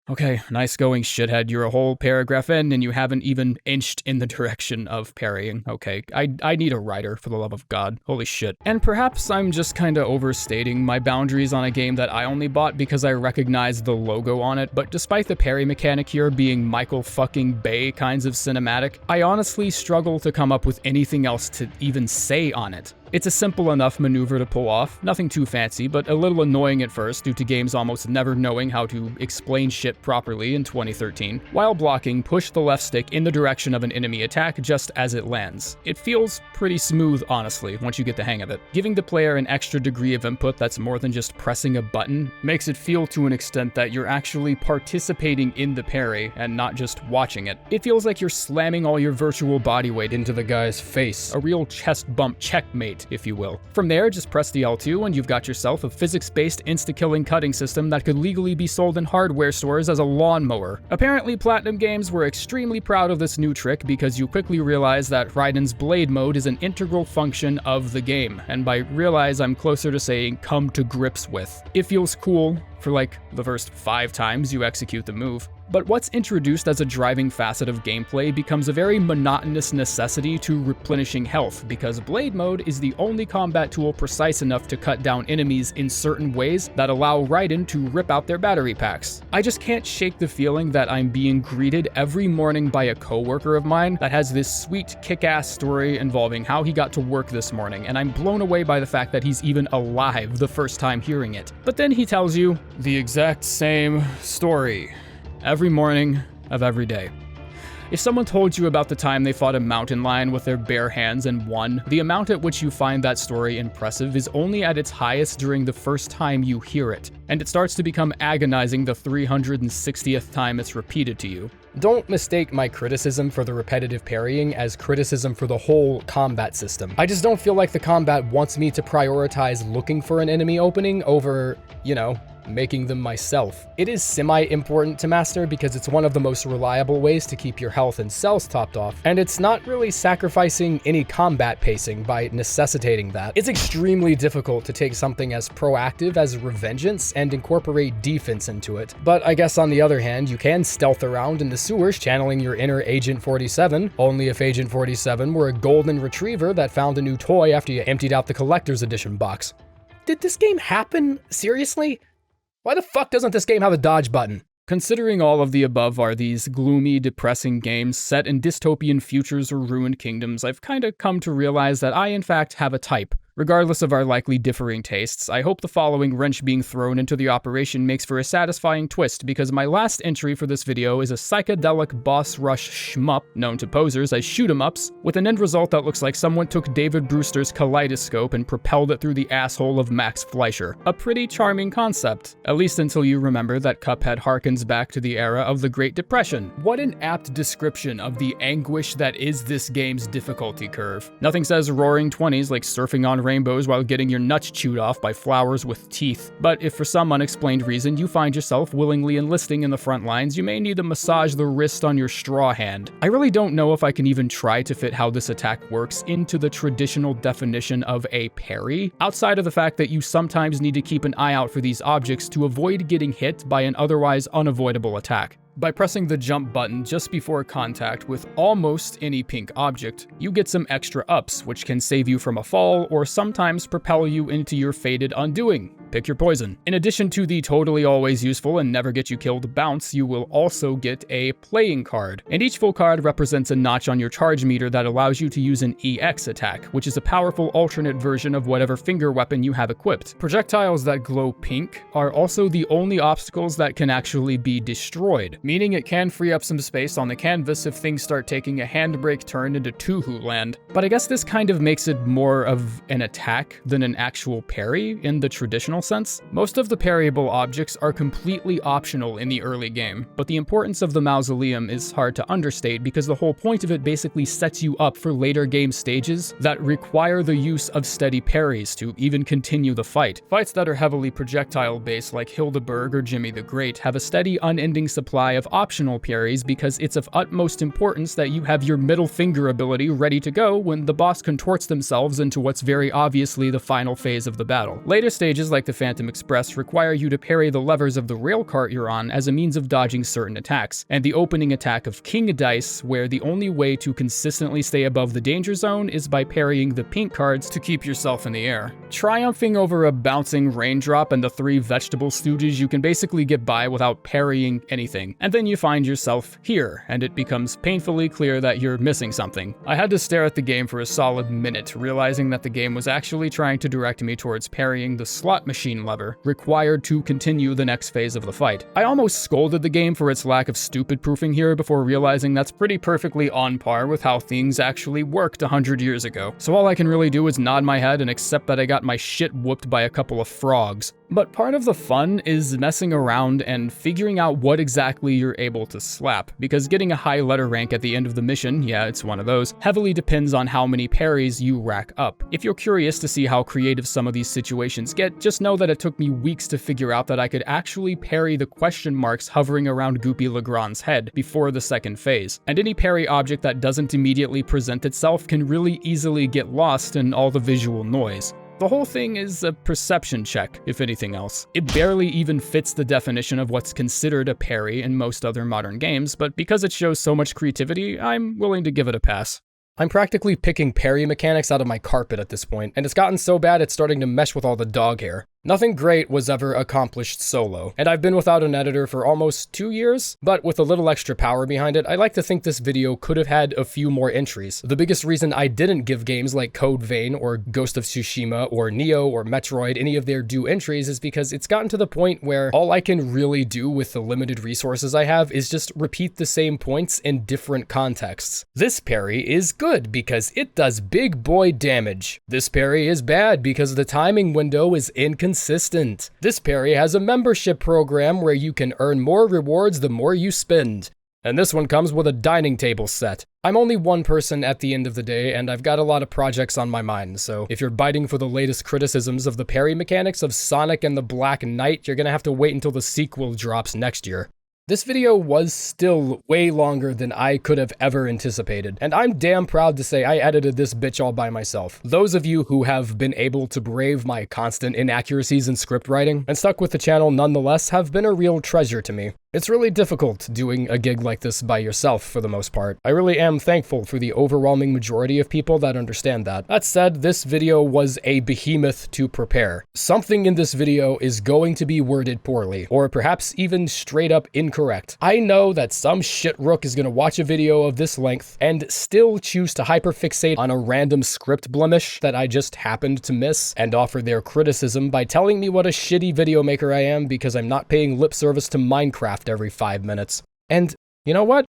[SPEAKER 1] Okay, nice going, shithead. You're a whole paragraph in and you haven't even inched in the direction of parrying. Okay, I need a writer, for the love of God. Holy shit. And perhaps I'm just kinda overstating my boundaries on a game that I only bought because I recognize the logo on it, but despite the parry mechanic here being Michael fucking Bay kinds of cinematic, I honestly struggle to come up with anything else to even say on it. It's a simple enough maneuver to pull off, nothing too fancy, but a little annoying at first due to games almost never knowing how to explain shit properly in 2013. While blocking, push the left stick in the direction of an enemy attack just as it lands. It feels pretty smooth, honestly, once you get the hang of it. Giving the player an extra degree of input that's more than just pressing a button makes it feel to an extent that you're actually participating in the parry and not just watching it. It feels like you're slamming all your virtual body weight into the guy's face, a real chest bump checkmate, if you will. From there, just press the L2 and you've got yourself a physics-based insta-killing cutting system that could legally be sold in hardware stores as a lawnmower. Apparently, Platinum Games were extremely proud of this new trick because you quickly realize that Raiden's blade mode is an integral function of the game, and by realize I'm closer to saying come to grips with. It feels cool for like the first 5 times you execute the move. But what's introduced as a driving facet of gameplay becomes a very monotonous necessity to replenishing health, because Blade Mode is the only combat tool precise enough to cut down enemies in certain ways that allow Raiden to rip out their battery packs. I just can't shake the feeling that I'm being greeted every morning by a coworker of mine that has this sweet kick-ass story involving how he got to work this morning, and I'm blown away by the fact that he's even alive the first time hearing it. But then he tells you the exact same story every morning of every day. If someone told you about the time they fought a mountain lion with their bare hands and won, the amount at which you find that story impressive is only at its highest during the first time you hear it, and it starts to become agonizing the 360th time it's repeated to you.
[SPEAKER 2] Don't mistake my criticism for the repetitive parrying as criticism for the whole combat system. I just don't feel like the combat wants me to prioritize looking for an enemy opening over, making them myself. It is semi-important to master because it's one of the most reliable ways to keep your health and cells topped off, and it's not really sacrificing any combat pacing by necessitating that. It's extremely difficult to take something as proactive as Revengeance and incorporate defense into it. But I guess on the other hand, you can stealth around in the sewers channeling your inner Agent 47, only if Agent 47 were a golden retriever that found a new toy after you emptied out the collector's edition box. Did this game happen? Seriously? Why the fuck doesn't this game have a dodge button?
[SPEAKER 1] Considering all of the above are these gloomy, depressing games set in dystopian futures or ruined kingdoms, I've kinda come to realize that I in fact have a type. Regardless of our likely differing tastes, I hope the following wrench being thrown into the operation makes for a satisfying twist, because my last entry for this video is a psychedelic boss rush shmup, known to posers as shoot-em-ups, with an end result that looks like someone took David Brewster's kaleidoscope and propelled it through the asshole of Max Fleischer. A pretty charming concept, at least until you remember that Cuphead harkens back to the era of the Great Depression. What an apt description of the anguish that is this game's difficulty curve. Nothing says roaring 20s like surfing on rainbows while getting your nuts chewed off by flowers with teeth. But if for some unexplained reason you find yourself willingly enlisting in the front lines, you may need to massage the wrist on your straw hand. I really don't know if I can even try to fit how this attack works into the traditional definition of a parry, outside of the fact that you sometimes need to keep an eye out for these objects to avoid getting hit by an otherwise unavoidable attack. By pressing the jump button just before contact with almost any pink object, you get some extra ups, which can save you from a fall or sometimes propel you into your fated undoing. Pick your poison. In addition to the totally always useful and never get you killed bounce, you will also get a playing card. And each full card represents a notch on your charge meter that allows you to use an EX attack, which is a powerful alternate version of whatever finger weapon you have equipped. Projectiles that glow pink are also the only obstacles that can actually be destroyed, meaning it can free up some space on the canvas if things start taking a handbrake turn into Tuhu land. But I guess this kind of makes it more of an attack than an actual parry in the traditional sense. Most of the parryable objects are completely optional in the early game, but the importance of the mausoleum is hard to understate because the whole point of it basically sets you up for later game stages that require the use of steady parries to even continue the fight. Fights that are heavily projectile-based like Hildeberg or Jimmy the Great have a steady, unending supply of optional parries because it's of utmost importance that you have your middle finger ability ready to go when the boss contorts themselves into what's very obviously the final phase of the battle. Later stages like the Phantom Express require you to parry the levers of the rail cart you're on as a means of dodging certain attacks, and the opening attack of King Dice, where the only way to consistently stay above the danger zone is by parrying the pink cards to keep yourself in the air. Triumphing over a bouncing raindrop and the 3 vegetable stooges, you can basically get by without parrying anything, and then you find yourself here, and it becomes painfully clear that you're missing something. I had to stare at the game for a solid minute, realizing that the game was actually trying to direct me towards parrying the slot machine lever, required to continue the next phase of the fight. I almost scolded the game for its lack of stupid proofing here before realizing that's pretty perfectly on par with how things actually worked 100 years ago. So all I can really do is nod my head and accept that I got my shit whooped by a couple of frogs. But part of the fun is messing around and figuring out what exactly you're able to slap, because getting a high letter rank at the end of the mission, yeah, it's one of those, heavily depends on how many parries you rack up. If you're curious to see how creative some of these situations get, just know that it took me weeks to figure out that I could actually parry the question marks hovering around Goopy Legrand's head before the second phase. And any parry object that doesn't immediately present itself can really easily get lost in all the visual noise. The whole thing is a perception check, if anything else. It barely even fits the definition of what's considered a parry in most other modern games, but because it shows so much creativity, I'm willing to give it a pass.
[SPEAKER 2] I'm practically picking parry mechanics out of my carpet at this point, and it's gotten so bad it's starting to mesh with all the dog hair. Nothing great was ever accomplished solo, and I've been without an editor for almost 2 years, but with a little extra power behind it, I like to think this video could have had a few more entries. The biggest reason I didn't give games like Code Vein or Ghost of Tsushima or Nioh or Metroid any of their due entries is because it's gotten to the point where all I can really do with the limited resources I have is just repeat the same points in different contexts. This parry is good because it does big boy damage. This parry is bad because the timing window is inconsistent. This parry has a membership program where you can earn more rewards the more you spend. And this one comes with a dining table set. I'm only one person at the end of the day, and I've got a lot of projects on my mind, so if you're biting for the latest criticisms of the parry mechanics of Sonic and the Black Knight, you're gonna have to wait until the sequel drops next year. This video was still way longer than I could have ever anticipated, and I'm damn proud to say I edited this bitch all by myself. Those of you who have been able to brave my constant inaccuracies in script writing and stuck with the channel nonetheless have been a real treasure to me. It's really difficult doing a gig like this by yourself for the most part. I really am thankful for the overwhelming majority of people that understand that. That said, this video was a behemoth to prepare. Something in this video is going to be worded poorly, or perhaps even straight up incorrect. I know that some shitrook is gonna watch a video of this length and still choose to hyperfixate on a random script blemish that I just happened to miss and offer their criticism by telling me what a shitty video maker I am because I'm not paying lip service to Minecraft every 5 minutes. And you know what?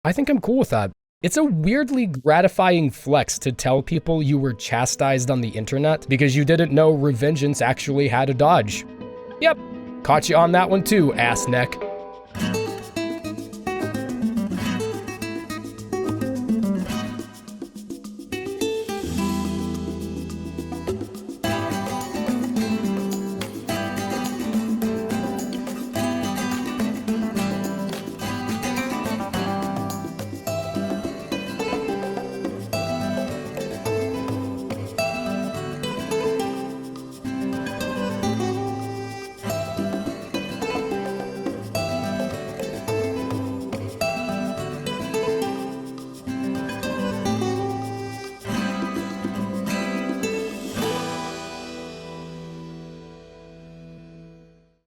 [SPEAKER 2] I think I'm cool with that. It's a weirdly gratifying flex to tell people you were chastised on the internet because you didn't know Revengeance actually had a dodge. Yep, caught you on that one too, ass neck.